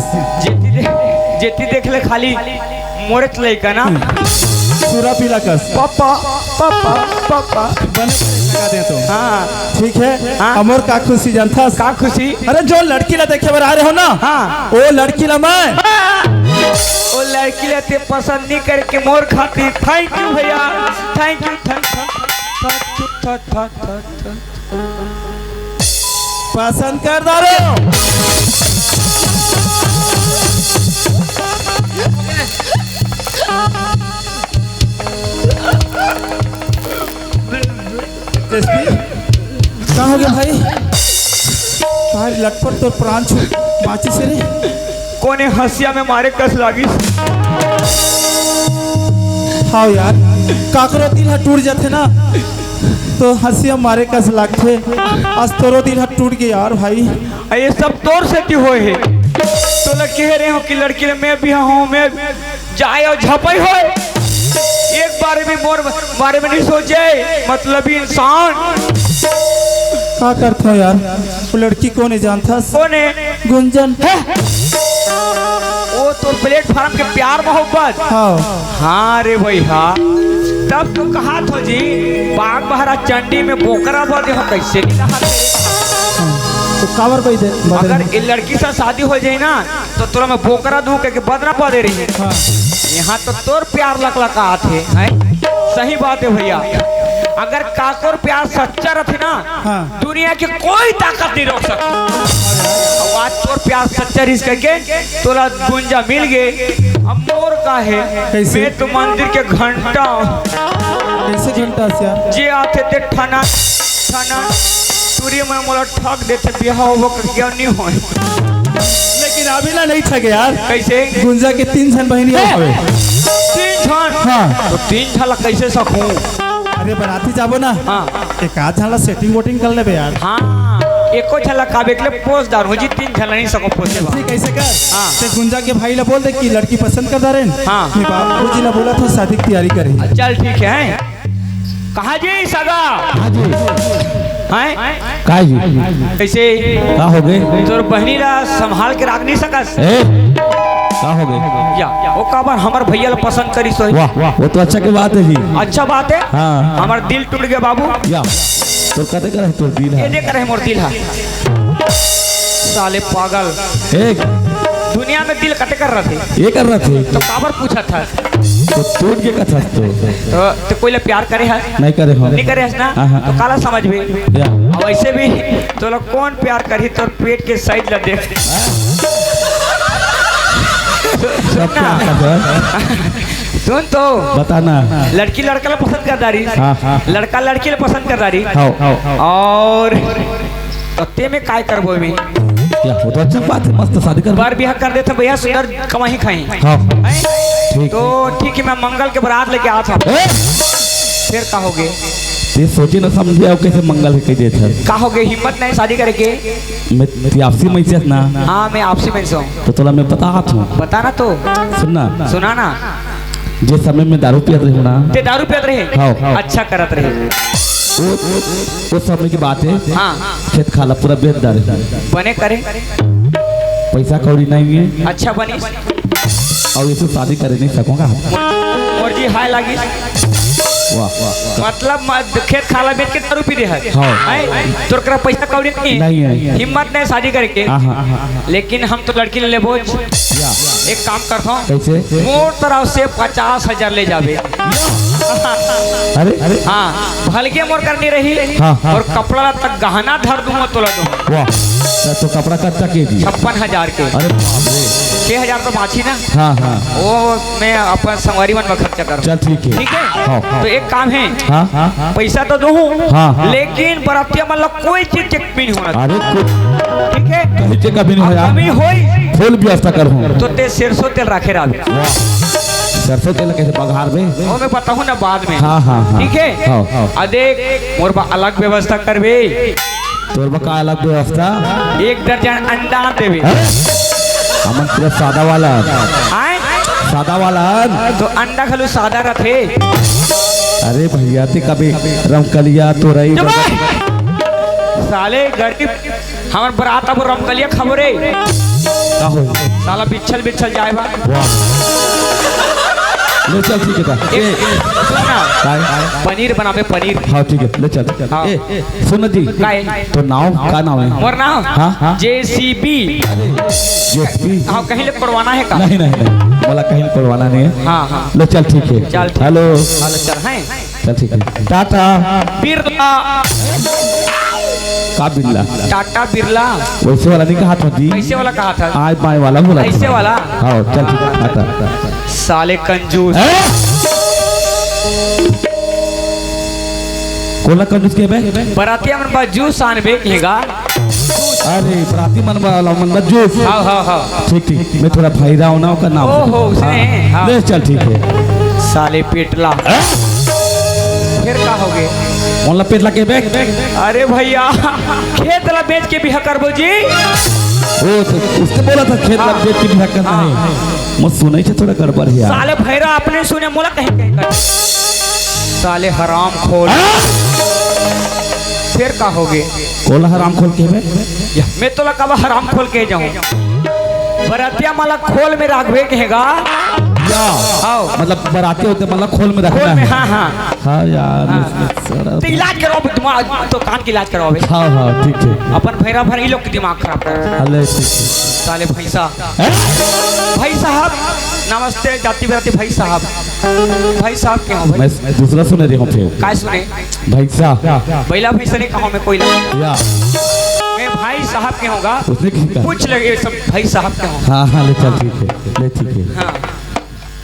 जेती देख ले खाली मोरत लड़का ना
पूरा पीला कस
पापा पापा पापा
बने लगा दे तो
हाँ
ठीक है
हाँ।
अमर का खुशी जनता
का खुशी
अरे जो लड़की ला देखे बार आ रहे हो ना
हाँ।
वो लड़की ला मैं
वो लड़की लेते पसंद नहीं करके मोर खाती थैंक यू भैया थैंक यू
पसंद कर दो रे कहाँ हो गया भाई भाई लटपट तो प्राण छू बाची से रे
कोने हंसिया में मारे कस लागी
हाँ यार काकरो दिल हा टूट जाते ना तो हंसिया मारे कस लागते आज तोरो दिल हा टूट गया यार भाई
ये सब तोर से क्यों होए है तो लग कह रहे हो कि लड़की ने मैं भी हूँ मैं जाए और झपई हो एक बारे में मोर बारे में नहीं सोचे मतलब इंसान
क्या करते हो यार वो लड़की को नहीं जानता
कौन है
गुंजन
वो तो प्लेटफार्म के प्यार मोहब्बत
हाँ
हाँ रे भैया तब तो कहा थो जी बाग बहरा चंडी में बोकरा बदे हो कैसे नहीं कहा
तो कावर कोई दे
अगर ये लड़की से शादी हो जाए ना तो तोरा में बोकरा दूं के बदना पा दे रही है
हाँ।
यहाँ तो तोर प्यार लकलका थे हैं सही बात है भैया अगर काकोर प्यार सच्चा रहे ना
हाँ।
दुनिया की कोई ताकत नहीं रोक सकती आज तोर प्यार सच्चा रिश्क करके तोरा गुंजा मिल गए अब मोर का है
कैसे?
मैं तो मंदिर के घंटा
कैसे घंटा से यार
जे आते थे ठाना सूर्य में मोला ठग देते बिहाव हो क्यों नहीं हो
लेकिन अभी ना नहीं ठगे यार
कैसे
गुंजा के 3 जन बहनी हवे
3 जन
हाँ।
तो 3 झलक कैसे सकूं
अरे बराती जाबो ना
हाँ
एक आध झन ला सेटिंग वोटिंग कर लेबे यार
हाँ एको झलक काबे के लिए पोस दार हो जी 3 झलक नहीं सको पोसे बा
ठीक कैसे कर
हाँ।
ते गुंजा के भाई ला बोल दे कि लड़की पसंद कर दारेन
हाँ।
मेरे बाबू जी ने बोला था शादी की तैयारी करी
चल ठीक है कहा जी सगा हैं
काय जी
कैसे
का हो गए
तोर बहनी ला संभाल के रख नहीं सकस
ए का हो गए
या वो काबर हमर भैया ला पसंद करी सो
वाह वाह वो तो अच्छा की बात है जी
अच्छा बात है
हाँ।
हमार दिल टूट गया बाबू
या तो कहते कर तो दिल
ये
है
देख रहे मोर दिल है साले पागल
एक
दुनिया में दिल कटे कर रहे थे
ये कर रहे थे
तो काबर पूछा था
तो टूट के कथा
तो कोई ला प्यार करे है
नहीं करे हो
नहीं करे है ना
हाँ, हाँ,
तो काला समझ भी
या
और वैसे भी तो लोग कौन प्यार करी तो पेट के साइड ला देख
सब क्या कर
सुन तो
बताना
लड़की लड़का ला पसंद कर दारी
हाँ, हाँ।
लड़का लड़की ला पसंद कर दारी
हाओ हाओ
और तो ते में काय करबो में
या वो तो अच्छा बात है मस्त शादी कर
बार बियाह कर देते भैया सुंदर कमाई खाई
हाँ
हैं?
ठीक
तो ठीक है मैं मंगल के बारात लेके आ था
ए
फिर कहोगे
ये सोचे ना समझे अब कैसे मंगल कह देते हैं
कहोगे हिम्मत नहीं शादी करे के
मैं आपसी मैसेज ना
हाँ मैं आपसे मैं हूँ
तो थोड़ा मैं बता हूँ
बताना तो
सुनना
सुना ना
जिस समय में दारू पियत रहे हो ना
ते दारू पियत रहे
हाँ, हाँ।
अच्छा करत रहे
वो समय की बात है
हाँ
खेत खाला पूरा बेच डाले
बने करे
पैसा कौड़ी नहीं है
अच्छा बनी
और इसे शादी कर नहीं सकूंगा
और जी हाय लगी
वाह वाह
मतलब खेत खाला बेच के दारू पी दे है
हाँ।
तोर करा पैसा कौड़ी
नहीं है।
हिम्मत नहीं शादी करके लेकिन हम तो लड़की ले लेबो एक काम करता हूँ
कैसे
मोर तरफ से 50,000 ले जावे
अरे अरे
हाँ भलके मोर करनी रही
हाँ, हाँ,
और कपड़ा तक गहना धर दूंगा तोला दूंगा
वाह तो कपड़ा कच्चा के दी
56,000 के
अरे बाप रे
6,000 तो बाछी ना
हाँ हाँ
वो मैं अपन संगवारी मन में खर्चा करूँ
चल ठीक है
ठीक है
हाँ, हाँ।
तो एक काम है
हाँ हाँ
पैसा तो दूँ
हाँ, हाँ।
लेकिन बरातिया मतलब कोई चीज चेक भी नहीं होना
अरे कुछ
ठीक है
कहीं से कभी नहीं होया
कमी होई
फुल व्यवस्था करूँ
तो ते सरसों तेल रखे रहे
सरसों तेल कैसे बघार में
वो मैं बताऊँ ना बाद में
हाँ हाँ हाँ
ठीक है
हाँ, हाँ।
देख मोर बा अलग व्यवस्था करबे
तोर बका अलग व्यवस्था
1 दर्जन अंडा देवे
हमन पूरा सादा वाला
आए
सादा वाला
तो अंडा खलू सादा रखे
अरे भैया ते कभी रमकलिया तो रही
साले गरीब हमार बरात अब रमकलिया खबरे
का हो
साला बिछल बिछल जाए बा
ले चल ठीक है ता। ए
सुन ना
काय
पनीर बनावे पनीर
हाँ ठीक है ले चल
हाँ।
ए सुन जी
काय
तो नाव का नाम है
मोर नाम
हाँ हाँ
JCB
जेसीबी
हाँ कहीं ले करवाना है का
नहीं नहीं नहीं बोला कहीं करवाना नहीं है
हाँ हाँ
ले चल ठीक है
चल ठीक।
हेलो
चल चल हैं
चल ठीक है टाटा
बिरला
का बिल्ला
टाटा बिरला
वैसे वाला नहीं कहा था जी
कैसे वाला कहा था
आज बाएं वाला बोला
ऐसे वाला
हाँ चल ठीक है टाटा
साले कंजूस
कोला कंजूस के बे
बरातिया मन बा जूस आनबे कहेगा
अरे प्राती मन वाला मन जूस
हाँ हाँ हाँ
ठीक ठीक मैं थोड़ा भाई रहा हूँ ना का नाम
ओहो उसने हाँ।
ले चल ठीक है
साले पेटला फिर का हो गए
मोला पेट लगे बैग
अरे भैया खेत ला बेच के बिहा करबो जी
ओ तो उसने बोला था खेत लग बेच के बिहा करना है मुझ सुनाई से थोड़ा गड़बड़ है यार
साले भैरा अपने सुने मोला कहीं कहीं कर साले हराम खोल फिर का हो गए
कोला हराम खोल के बे
मैं तो लगा हराम खोल के जाऊं बरातिया माला खोल में राखवे कहेगा
या
आओ
मतलब बराते होते मतलब खोल में रखना
खोल में
है
हाँ हाँ
हाँ यार
तो इलाज कराओ तुम्हारा तो कान की इलाज कराओ
हाँ हाँ ठीक है
अपन भैरा भर लोग के दिमाग खराब कर
हले ठीक है
साले भैंसा भाई साहब नमस्ते जाति बराती भाई साहब के हो भाई
मैं दूसरा सुन रही हूँ फिर
काय सुने
भाई साहब
बैला भैंसा नहीं कहा मैं कोई लगा
या
मैं भाई साहब के होगा
उसने किसी का
पूछ लगे सब भाई साहब के हो
हाँ हाँ ले चल ठीक है ले ठीक है
हाँ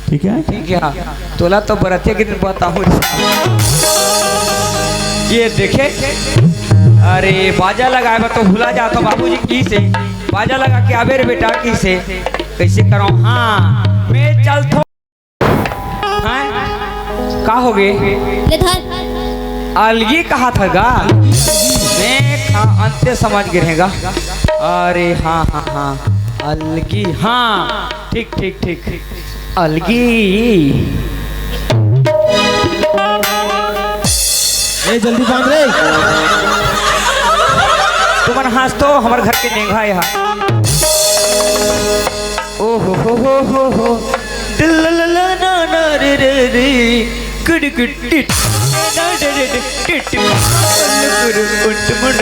ठीक है
ठीक है हाँ तोला तो बरातिया के दिन बताऊँ ये देखे अरे बाजा लगाए बा तो भूला जाता बाबूजी की से बाजा लगा के आबे रे बेटा की से कैसे करो हाँ मैं चलता हाँ का हो गए
ले धर
अलगी कहा था गा मैं अंत्य समझ गिरेगा अरे हाँ हाँ हाँ अलगी हाँ ठीक ठीक ठीक अलगी
ए जल्दी बांध रे
तुमन हंस तो हमारे घर के नेघा यहाँ ओ हो दिल ला ला ला ना ना रे रे रे गुड गुड टिट ना रे रे रे टिट गुरु उठ मुड़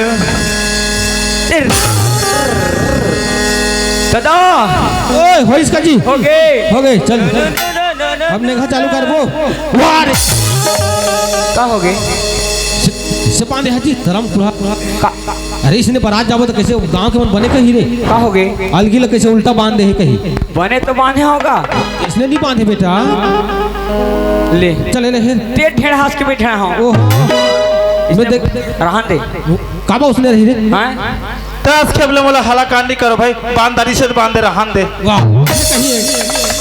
दादा
ओए हो इसका जी
हो गए
चल अब नेघा चालू कर वो वाह रे
का हो गए
से पांडे हाजी धर्म पुरा
का
अरे इसने बारात जाबो तो कैसे गांव के मन बने कहीं रे
का हो गए
अलगी लग कैसे उल्टा बांध दे है कहीं
बने तो बांधे होगा
इसने नहीं बांधे बेटा
ले
चले ले फिर
ते ठेड़ हास के बैठा हूँ
ओह मैं देख
रहन दे
काबा उसने रही रे
हैं
तस खेबले मोला हला कांड नहीं करो भाई बांधारी से बांध दे रहन दे
वाह कहीं है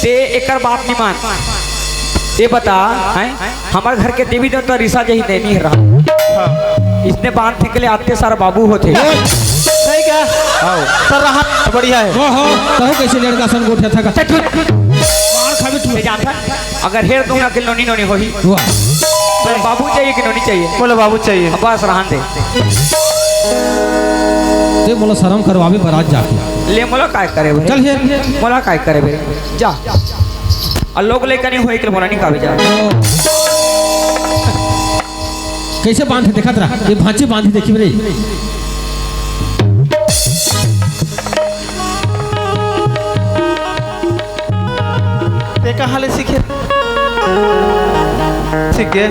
ते एकर बात नहीं मान ये बता हैं हमारे घर के देवी देवता रिसा जही नहीं रहा इसने बांधने के लिए आते सारा बाबू होते
सही क्या सर रहन बढ़िया है
ओहो तो कैसे लड़का सन गोठा था मार खावे तू
जानता अगर हेर दूंगा कि नोनी नोनी होही
वाह
तो बाबू चाहिए कि नोनी चाहिए
बोले बाबू चाहिए
अब बस रहन दे
ते मोला शर्म करवावे बारात जाके
ले मोला काय करे भाई
चल हे
मोला काय करे भाई जा और लोग लेकर नहीं होए कि मोला नहीं कावे जा
कैसे बांध देखा रहा ये भांची बांधी देखी रे
ते कहाँ ले सीखे सीखे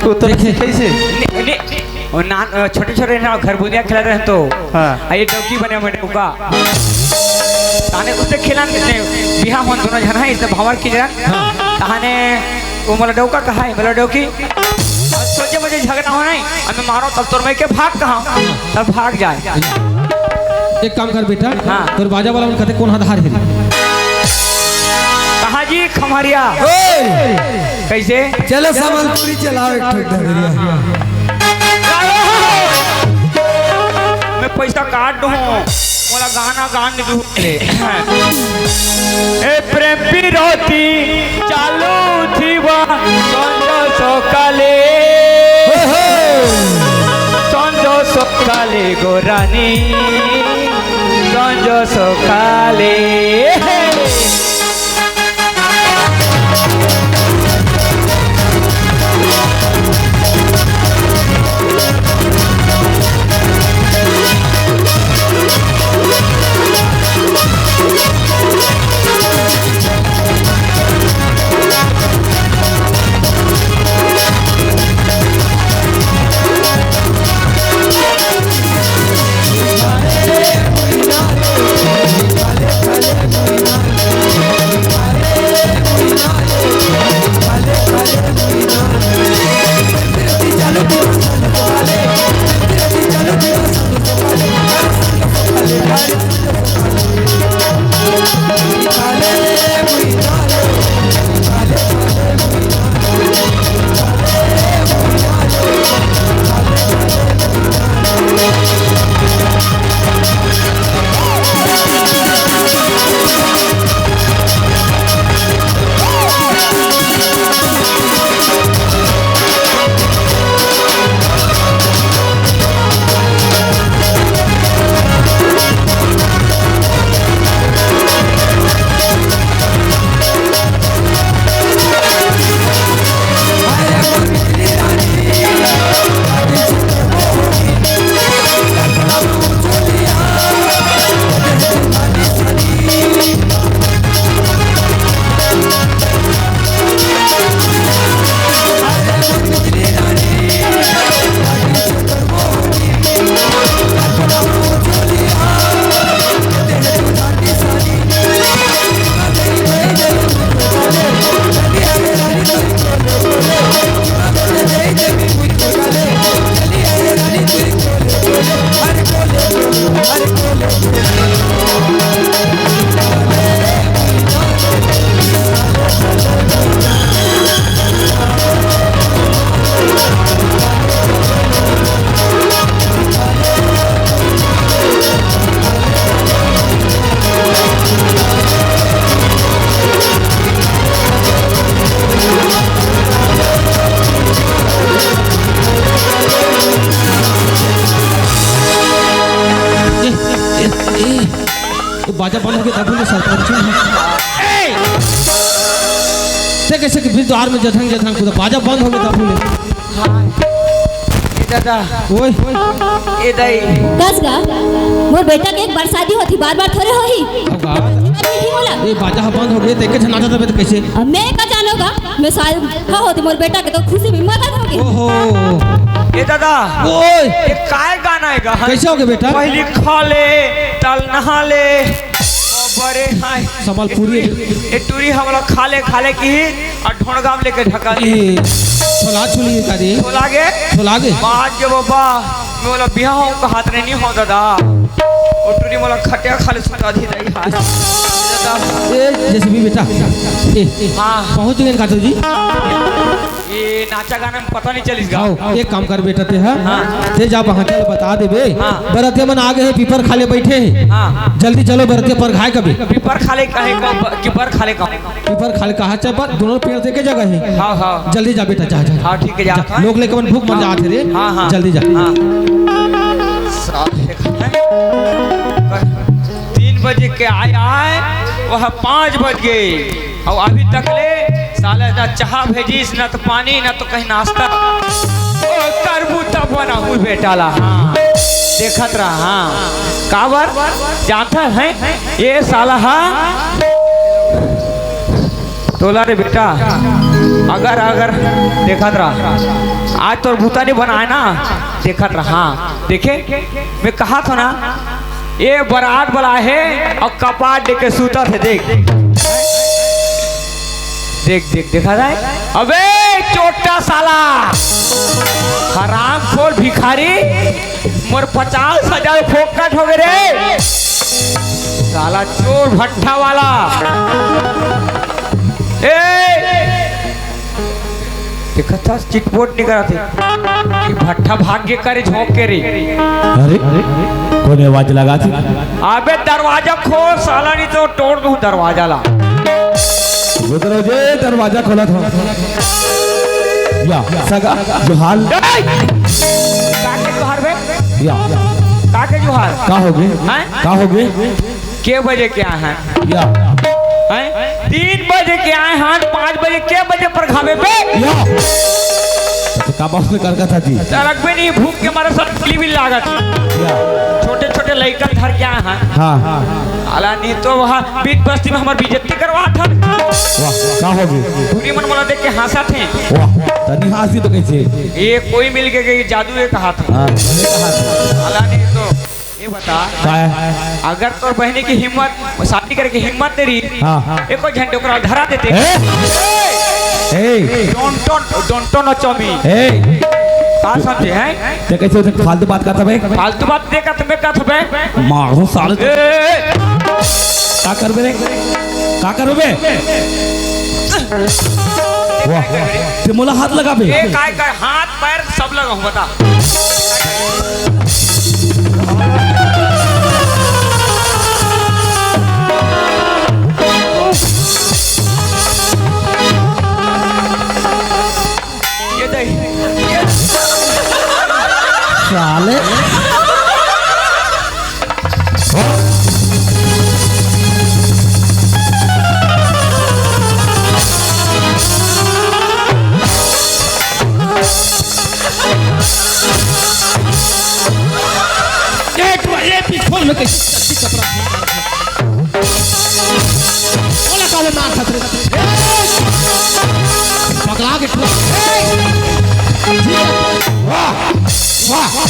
तू तो
देखे।
कैसे
और ना छोटे छोटे ना घर बुनिया खेला रहे तो
हाँ
ये डौकी बने बने उका ताने उससे खेला बिहा मन दोनों जन है इससे भावर की जन ताने वो मला डौका कहा है मला डौकी सोचे मुझे झगड़ा हो नहीं अब मैं मारो तब तोर मैं के भाग कहाँ तब भाग जाए
एक काम कर बेटा
हाँ।
तोर बाजा वाला मन कहते कौन हाथ हिल
कहा जी खमरिया कैसे
चलो सामलपुरी चलाओ एक ठोक दरिया
मैं पैसा काट दूँ मोला गाना गान दू ए प्रेम पिरोती चालू थी वह संजो सोकाले गोरानी संजो सोकाले
बाजा बंद हो गया तब सरपंच से कैसे कि फिर द्वार में जथंग जथंग खुदा बाजा बंद हो गया तब
दादा
ओए
ए दाई
कस गा मोर बेटा के एक बार शादी होती बार बार थोड़े होही
अब गा ये बाजा बंद हो गया तो एक नाचा तब तो कैसे
अब मैं का जानोगा मैं शादी हाँ होती मोर बेटा के तो खुशी में मदद होगी
ओहो
ए दादा
ओए
ये काय गाना है गा
कैसे हो गया बेटा
पहली खा ले तल नहा ले बड़े हाय
संबलपुरी
ए टूरी हमला खा ले की और ढोंगाम लेके ढका दी
छोला छुली का दे
छोला गे बात जो बाबा मोला बियाह हो का हाथ नहीं हो दादा और टूरी मोला खटिया खाले सुता दी रही हाय दादा
ए जैसे भी बेटा
हाँ
पहुंच गए काटो जी
ये नाचा गाना में पता नहीं चलिस गा
आओ एक काम कर बेटा ते है
हाँ।
ते जा वहां चल बता देबे
हाँ।
बरतिया मन आगे है पीपर खाले बैठे हैं
हाँ
जल्दी चलो बरतिया पर खाए कभी
पीपर खाले कहे कीपर खाले का
पीपर खाले कहा चाहे पर दोनों पेड़ से के जगह है
हाँ हाँ
जल्दी जा बेटा जा जा
हाँ ठीक है जा
लोग लेके मन भूख मर जाते रे
हाँ हाँ
जल्दी जा
हाँ 3 बजे के आए वह 5 बज गए और अभी तक ले साले ना चाह भेजीस न तो पानी न तो कहीं नाश्ता ओ करबू तब बना हुई बेटा ला हाँ देखत रहा हाँ काबर जानता है ये साला हाँ तोला रे बेटा अगर अगर देखत रहा आज तो भूता नहीं बनाए ना देखत रहा हाँ देखे मैं कहा था ना ये बारात वाला है और कपाट दे के सूता थे देख देख देख देखा जाए अबे चोटा साला हराम खोर भिखारी मोर 50,000 फोकट हो गए रे साला चोर भट्टा वाला देखा था चिटपोट नहीं करा थे ये भट्टा भाग्य करे झोंक के रे
अरे कौन आवाज लगा थी?
अबे दरवाजा खोल साला नहीं तो तोड़ दूं दरवाजा ला
गुदरोजे दरवाजा खोला था या सगा जुहाल
काके जोहार बे
या
काके जोहार
का हो गए
हैं?
का हो गए
के बजे क्या है
या
हैं 3 बजे के आए हैं 5 बजे के बजे पर खावे पे
या का बात में कर था जी
सड़क पे नहीं भूख के मारे सब गली भी लागत
या
छोटे छोटे लड़कन घर क्या हैं
हां
आला नहीं तो वहाँ बीच बस्ती में हमारी बेइज्जती करवा था
वाह का हो गए
पूरी मन वाला देख के हंसा थे
वाह तनी हंसी तो कैसे
ये कोई मिल के गई जादू एक कहा था
हां मैंने कहा था
आला नहीं तो ये बता
का है
अगर तो बहनी की हिम्मत शादी करके हिम्मत नहीं रही
हां
एको झंडे को धरा देते
ए
डोंटो न चौमी
ए
का समझे हैं
ते कैसे उसे फालतू बात करता बे
फालतू बात देखा तुम्हें का थबे
मारो साले का करबे रे का करबे वाह ते मोला हाथ लगा बे
ए काय हाथ पैर सब लगा हूं बता ये दे
साले
ये पिछोल में कैसे कपड़ा बोला काले मार खतरे पगला के वाह वाह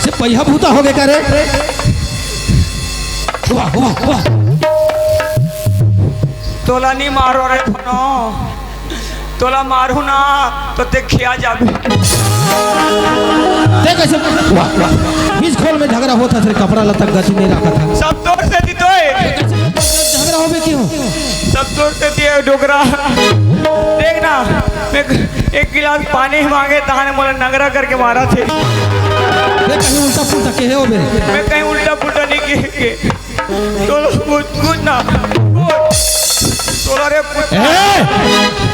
से पहिया भूता हो गए करे वाह वाह वाह
तोला नहीं मारो रे धनो तोला मारू ना तो देखिया जाबे
देख ऐसे वाह वाह बीच खोल में झगड़ा होता था कपड़ा लता गति नहीं रखा था
सब तोड़ से दी तो
झगड़ा हो गए क्यों
सब तोड़ से दिए डोगरा देखना मैं एक गिलास पानी मांगे ताने मोला नगरा करके मारा थे
देख कहीं उल्टा पुल्टा के हो बे
मैं कहीं उल्टा पुल्टा नहीं के तो कुछ ना तोला रे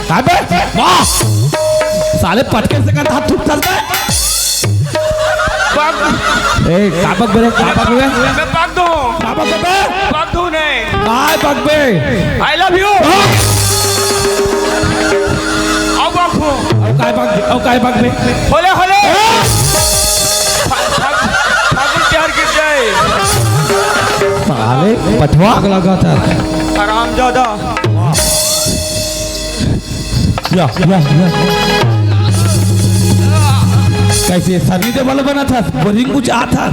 काबे वाह साले पटके से का हाथ टूट चलता है ए काबक बे काबक बे
मैं भाग दूं
काबक बे
भाग दूं नहीं
काय बक बे
आई लव यू आओ बापू
औ काय बक बे
होले होले फागुन प्यार गिर जाए
साले पठवा
लगा था
आराम ज्यादा
या कैसे सनी दे वाला बना था बोरिंग कुछ आ था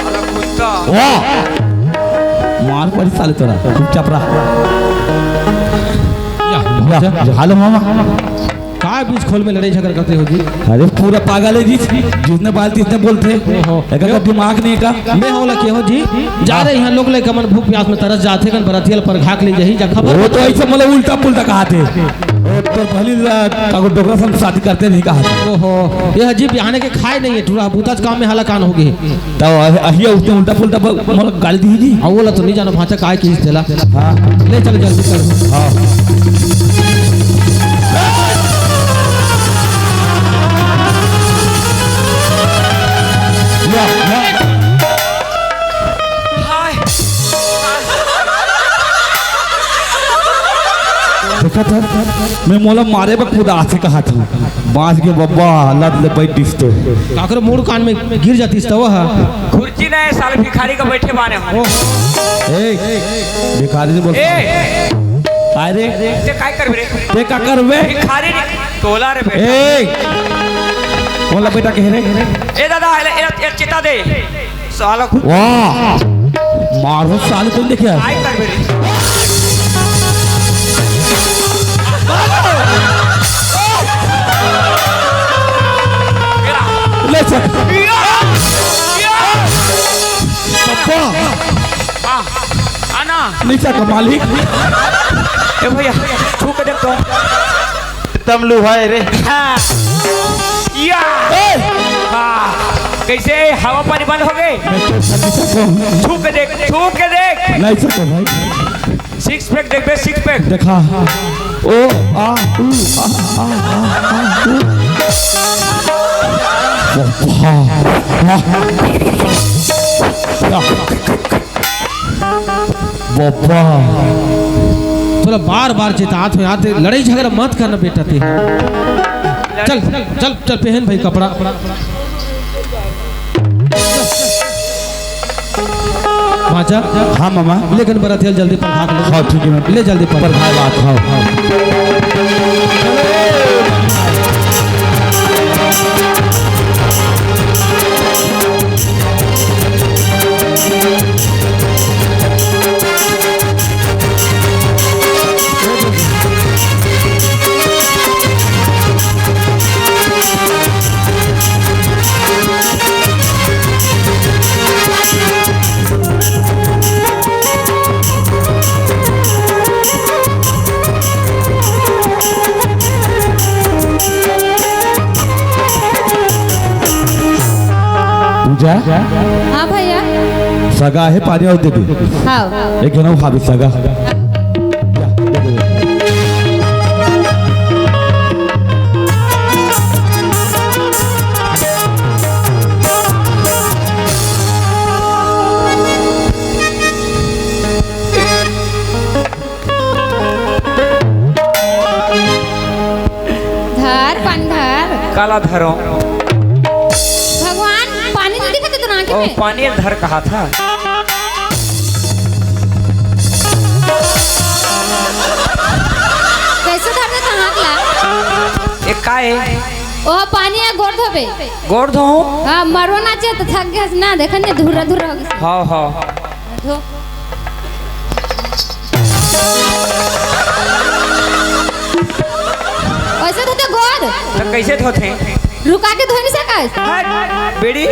अलग कुत्ता
वाह मार पड़ी साले तोरा चुपचाप रहा या हालो मामा
काय बीच खोल में लड़ाई झगड़ा करते हो जी
अरे पूरा पागल है जी जितने बालती इतने बोलते का दिमाग नहीं का
मैं होला के हो जी जा रहे यहाँ लोग लेकर मन भूख प्यास में तरस जाते कन बरतियल पर घाक ले जही जा खबर
वो तो ऐसे मतलब उल्टा पुल्टा कहा थे तो पहली कागो डोगरा से शादी करते नहीं कहा था
ओहो ये अजीब बिहाने के खाए नहीं है टूरा बूता काम में हलाकान हो गए
तो अहिया उसने उल्टा पुल्टा मतलब गाली दी जी
और बोला तो नहीं जानो भाचा काय की देला
हाँ
ले चल जल्दी कर
हाँ
हाय
देखा था मैं मोला मारे बा खुद आसे कहा था बांस के बब्बा लद ले बैठ दिस तो
काकर मोड़ कान में गिर जाती इस तवा
खुर्ची नहीं साल भिखारी का बैठे बाने हम
ए भिखारी ने बोल अरे
ते काय करबे रे
ते का करबे
भिखारी ने तोला रे बेटा
ए मोला बेटा कह रे
ए दादा ए चिता दे साला
वाह मारो साल कोई देखे
काय करबे रे
ले चल पप्पा
आना
नीचा का मालिक
ए भैया छू के देख तो
तमलू भाई रे
हाँ। या हाँ। कैसे हवा पानी बंद हो गए छू के देख
नहीं सको भाई
सिक्स पैक देख बे सिक्स पैक
देखा ओ आ ऊ आ ऊ बाबा
थोड़ा बार बार चेतात हो याद लड़ाई झगड़ा मत करना बेटा ते चल चल चल चल पहन भाई कपड़ा माचा
हाँ मामा
लेकिन बरात जल्दी पर भाग ले
हाँ ठीक है
ले जल्दी पर
भाई बात हाँ पूजा
हाँ भैया
सगा है पानी और दे दे
हाँ
एक ना खाबी सगा
धर पानी धर
काला धरो
भगवान पानी नहीं दिखा तो आंखें
ओ
में
पानी धर कहा था
कैसे धर दे कहाँ ला
एक काय
ओ पानी है गोड़ धोबे
गोड़ धो
हाँ मरो ना चाहिए तो थक गया ना देखा नहीं धुरा धुरा हो गया
हाँ हाँ
धो ऐसे धोते गोड़
तो कैसे धोते
रुका के धो नहीं सका
बेड़ी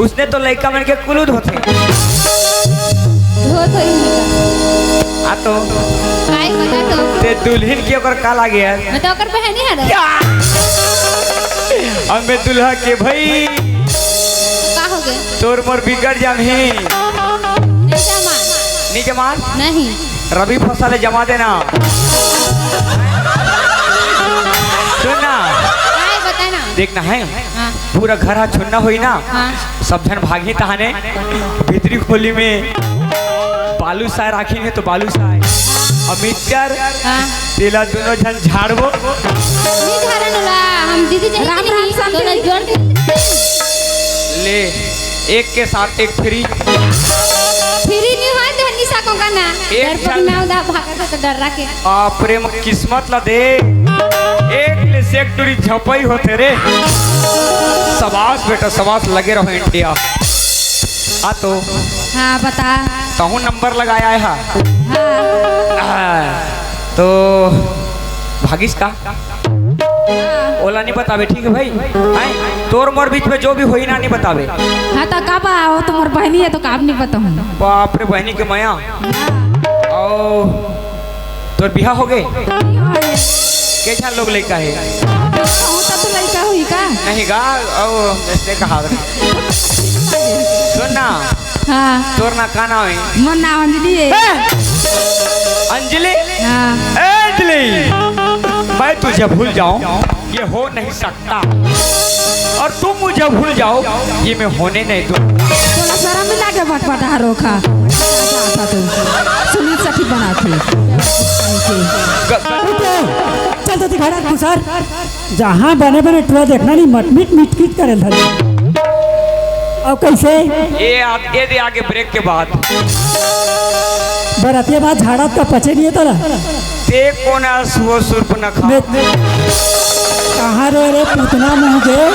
उसने तो लड़का मन के कुलू धोते
धो तो
आ तो
काय बता तो
ते दुल्हन के ओकर का लागे यार
मैं तो ओकर पहनी है रे
अब मैं दुल्हा के भाई
का हो गए
तोर मोर बिगड़ जाम ही
नहीं जमा
नहीं जमा
नहीं
रबी फसल जमा देना सुनना
काय बता ना
देखना है
हाँ
पूरा घर हाथ छुन्ना हुई ना
हाँ
सब जन भागी तहाने भीतरी खोली में बालू साय राखी है तो बालू साय अमितर
हाँ
तेला दोनों जन झाड़बो
नहीं धारण होला हम दीदी जी राम राम तो जोड़ के
ले एक के साथ एक फ्री
फिरी नहीं हुआ तो निशा को का ना
एक
डर पर
जन-
मैं उधर भागा था तो डर रहा के
प्रेम किस्मत ला दे एक ले सेक्टरी झपई होते रे सबास बेटा सबास लगे रहो इंडिया आ तो
हाँ बता
कहूँ नंबर लगाया है
हाँ
तो भागिस का ओला नहीं बतावे ठीक है भाई हैं तोर मोर बीच में जो भी होई ना नहीं बतावे
हाँ तो का बा वो तुम्हार बहनी है तो का नहीं पता हूँ
बाप रे बहनी के माया ओ तोर बिहा हो गए कैसा लोग लड़का है
तो लड़का हुई का
नहीं गा ओ ऐसे कहा सुन ना
हाँ
तोर ना का नाम है
मोर नाम अंजलि है
अंजलि
हाँ
अंजलि मैं तुझे भूल जाऊं ये हो नहीं सकता और तुम मुझे भूल जाओ ये मैं होने नहीं दूंगा
थोड़ा शर्म मिला के बटपटा रोखा
आता तो सुनील सखी बना थे
चल तो दिखा रहा सर जहाँ बने बने टूरा देखना नहीं मिट मिट करे था अब कैसे
ये दे आगे ब्रेक के बाद
बरातिया बात झाड़ा का पचे नहीं है तोरा
ते कौन वो सुर्प न खा
कहाँ रो रे पुतना मुँह गए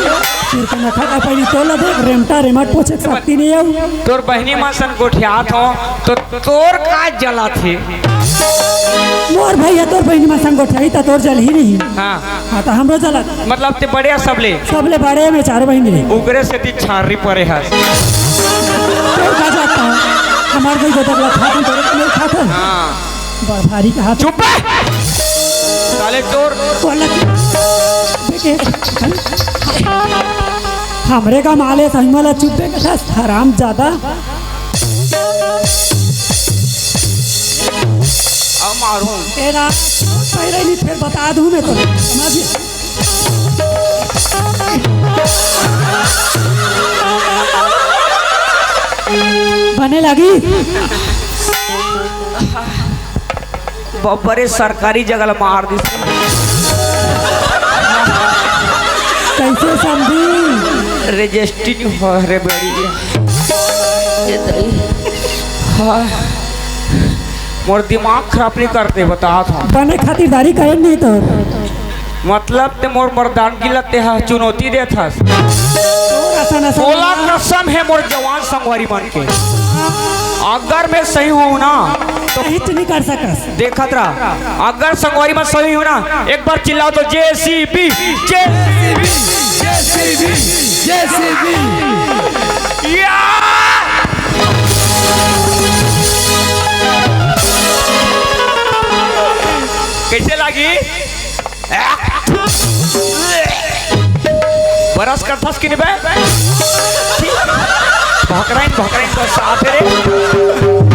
सिर्फ न खा का पहली तो लगे रेमटा रेमट पोछे सकती नहीं है
तोर बहनी मासन गोठियात हो तो तोर का जला थे
मोर भैया तोर बहनी में संगोठाई ता तोर जल ही नहीं
हाँ
तो हमरो जला
मतलब ते बड़े सबले
बड़े में 4 बहनी रे
उगरे से ती छारी परे है
तोर का जाता हमार भाई गोदर ला खाता तोर नहीं खाता
हाँ
बड़ भारी कहा
चुप साले चोर
हमरे का माले सहीमला चुप्पे का हराम ज्यादा
मारूं
तेरा पहले नहीं फिर बता दूं मैं तो समझ बने लगी
बड़े सरकारी जगह मार दी
कैसे समझी
रजिस्ट्री हो रे बड़ी हाँ मोर दिमाग खराब नहीं करते बता था
बने खातिरदारी करे नहीं तो
मतलब ते मोर मर्दानगी लगते है चुनौती दे था बोला कसम है मोर जवान संगवारी बन के अगर मैं सही हूँ ना तो
हिट नहीं कर सकस
देखा रहा अगर संगवारी में सही हूँ ना एक बार चिल्लाओ तो जेसीबी जेसीबी जेसीबी जेसीबी या कैसे लगी बरस कर थस कि नहीं भकराइन तो साथ रे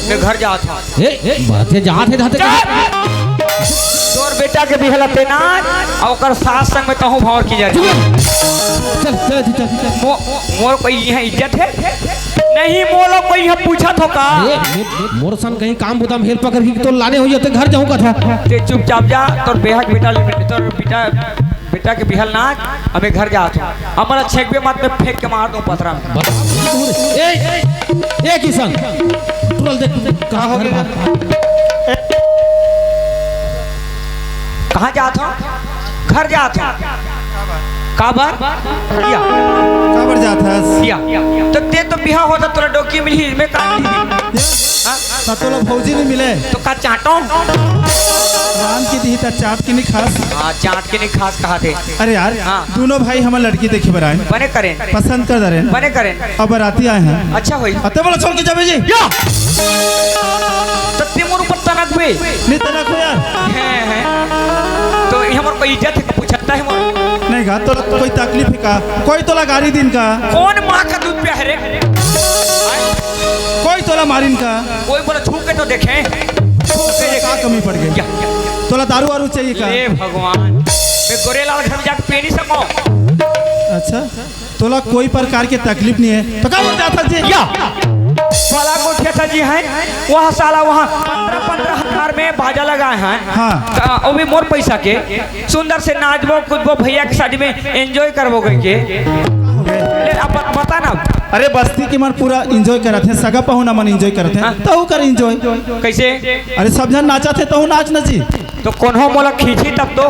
मैं घर जा था
बातें जाते जाते
तोर बेटा के भी हलते ना और ओकर सास संग में तहु भौर की जा
चल चल चल
मोर कोई यहाँ इज्जत है नहीं मोलो कोई यहाँ पूछा तो का
मोर सन कहीं काम बुदाम हेल्प पकड़ के तो लाने हो जाते घर जाऊँ का था
ते चुपचाप जा तोर बेहा के बेटा तोर बेटा के बिहल ना हमें घर जा था हमारा छेकबे मत में फेंक के मार दूं पथरा में
ए किशन तुरंत देख कहाँ हो गया
कहाँ जाता घर जाता काबर
जाता
तो ते तो बिहा होता तोरा डोकी मिली मैं काट
तोला फौजी नहीं मिले
तो का चाटो
राम की दी ता चाट की नहीं खास
हाँ चाट के नहीं खास कहा थे
अरे यार
हाँ।
दोनों भाई हमारे लड़की देखे बराए
बने करें
पसंद कर दे
बने करें
अब बराती आए हैं
अच्छा हुई
अते बोला छोड़ के जावे जी
तो तिमोर ऊपर तनक भी
नहीं तनक हो यार
है तो हमार कोई इज्जत है पूछता है मोर
नहीं गा तो कोई तकलीफ है का कोई तोला गाड़ी दिन का
कौन माँ का दूध पे है रे
कोई तोला मारिन का
कोई बोला छू के तो देखे
का कमी पड़ गई तोला दारू वारू चाहिए का
हे भगवान मैं गोरेलाल घर में जाके पी नहीं सकूं
अच्छा तोला कोई प्रकार की तकलीफ नहीं है तो क्या बोल जाता जी
या साला गोठिया जी हैं वहाँ साला वहाँ 15,000 में भाजा लगाए हैं
हाँ
वो भी मोर पैसा के सुंदर से नाचबो कूदबो भैया के शादी में एंजॉय करबो के अब बता ना
अरे बस्ती के मन पूरा एंजॉय करत है, सगा पहुना मन एंजॉय करत है, तहु कर एंजॉय।
कैसे?
अरे सब जन नाचत है तहु नाच न जी।
तो कौन मोला खींची तब तो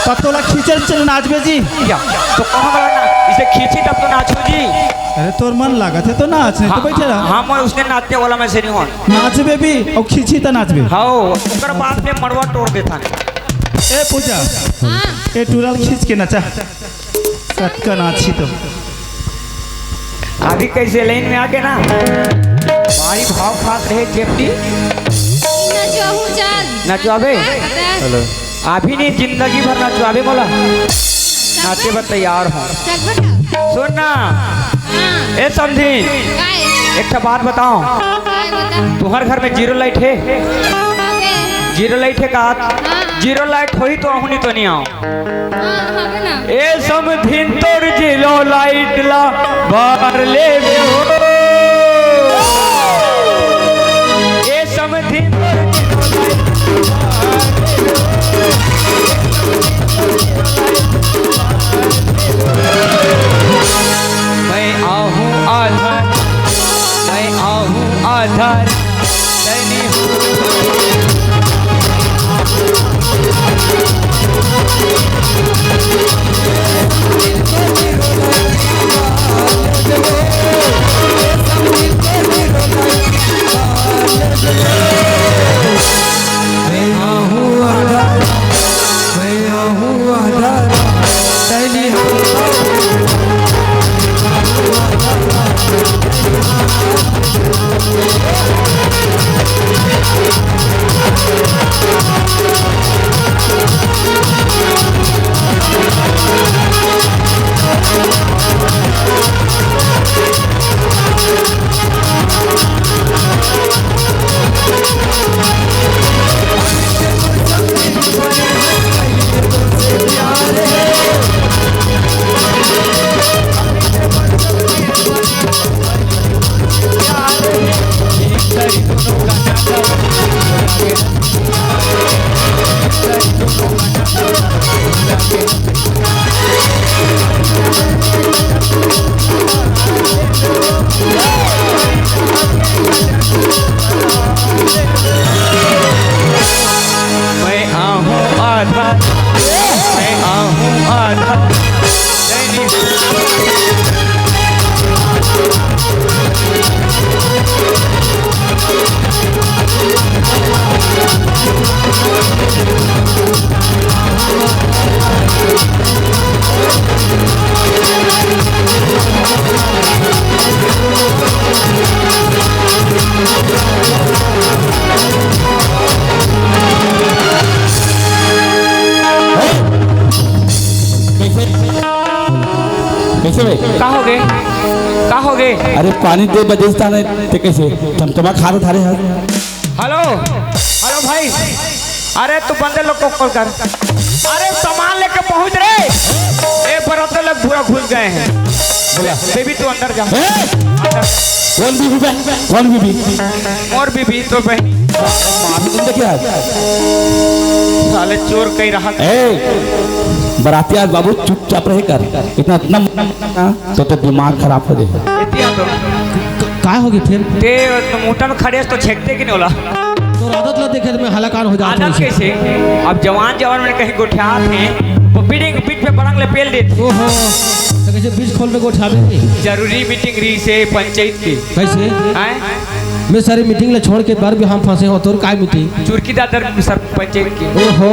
तब तो ला खींचे चल नाचबे जी।
या तो कौन वाला ना इसे खींची तब तो नाचू जी।
अरे तोर मन लागत है तो नाच, नहीं तो बैठे रह।
हाँ मैं उसने नाचने वाला मैं से नहीं हूँ।
नाचबे भी और खींची तो नाचबे।
हाँ उसके बाद में मड़वा तोड़ देता है।
ए पूजा ए टूरल खींच के नचा कटका नाची तो
अभी कैसे लाइन में आके ना हमारी भाव खास रहे जेपटी नचवाबे अभी नहीं जिंदगी भर नचवाबे बोला नाचे पर तैयार हूँ। सुन ना ए समझी एक बात बताओ, तुम्हारे घर में जीरो लाइट है? जीरो लाइट है का? जीरो लाइट होई तो अहुनी तो नहीं आओ। ए समझिन तोर जीरो लाइट ला बार ले हो। ए समझिन मैं आहूँ आधार, मैं आहूँ आधार नहीं का हो गए?
अरे पानी दे बजेस्तान है ते कैसे चमचमा खा रहे थारे हाथ।
हेलो हेलो भाई, अरे तू बंदे लोग को कॉल कर। अरे सामान लेके पहुंच रहे, ए बरातर लोग पूरा घुस गए हैं। बोला बेबी तू अंदर जा।
कौन बीबी बे? कौन बीबी?
और बीबी तो बहन
माफी तुम देखिए आज
साले चोर कहीं रहा।
बराती आज बाबू चुपचाप रहे कर, इतना तो दिमाग खराब हो जाएगा।
काय होगी फिर?
ते मोटा में खड़े तो छेकते कि नहीं होला?
तो आदत ला देखे मैं हलाकान हो जाता
आदत कैसे? अब जवान जवान में कहीं गोठियात हैं वो पीठ पे पड़ंग ले पेल देते।
ओहो तो कैसे बीच खोल में गोठावे?
जरूरी मीटिंग रही से पंचायत की।
कैसे? मैं सारी मीटिंग ले छोड़ के बार भी हम फंसे हो तो काय मीटिंग?
चुरकी दादर सर पंचायत की।
ओहो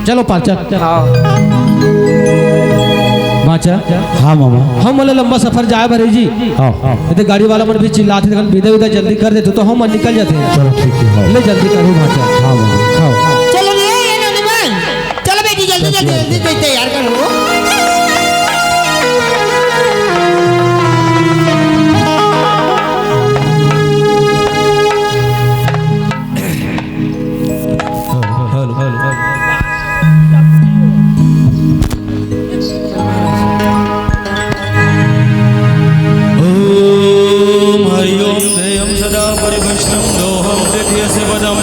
चलो पाचा बाचा।
हाँ मामा
हम वाले लंबा सफर जाए भरे जी।
हाँ हाँ
तो गाड़ी वाला मन भी चिल्लाते थे विदा विदा जल्दी कर दे तो हम निकल जाते हैं।
चलो ठीक है
ले जल्दी करो भाचा।
हाँ मामा
हाँ
चलो चलो बेटी जल्दी जल्दी जल्दी तैयार करो।
हरिओम देयम सदा परिभष्णम दोहम तिथ्यस्य पदम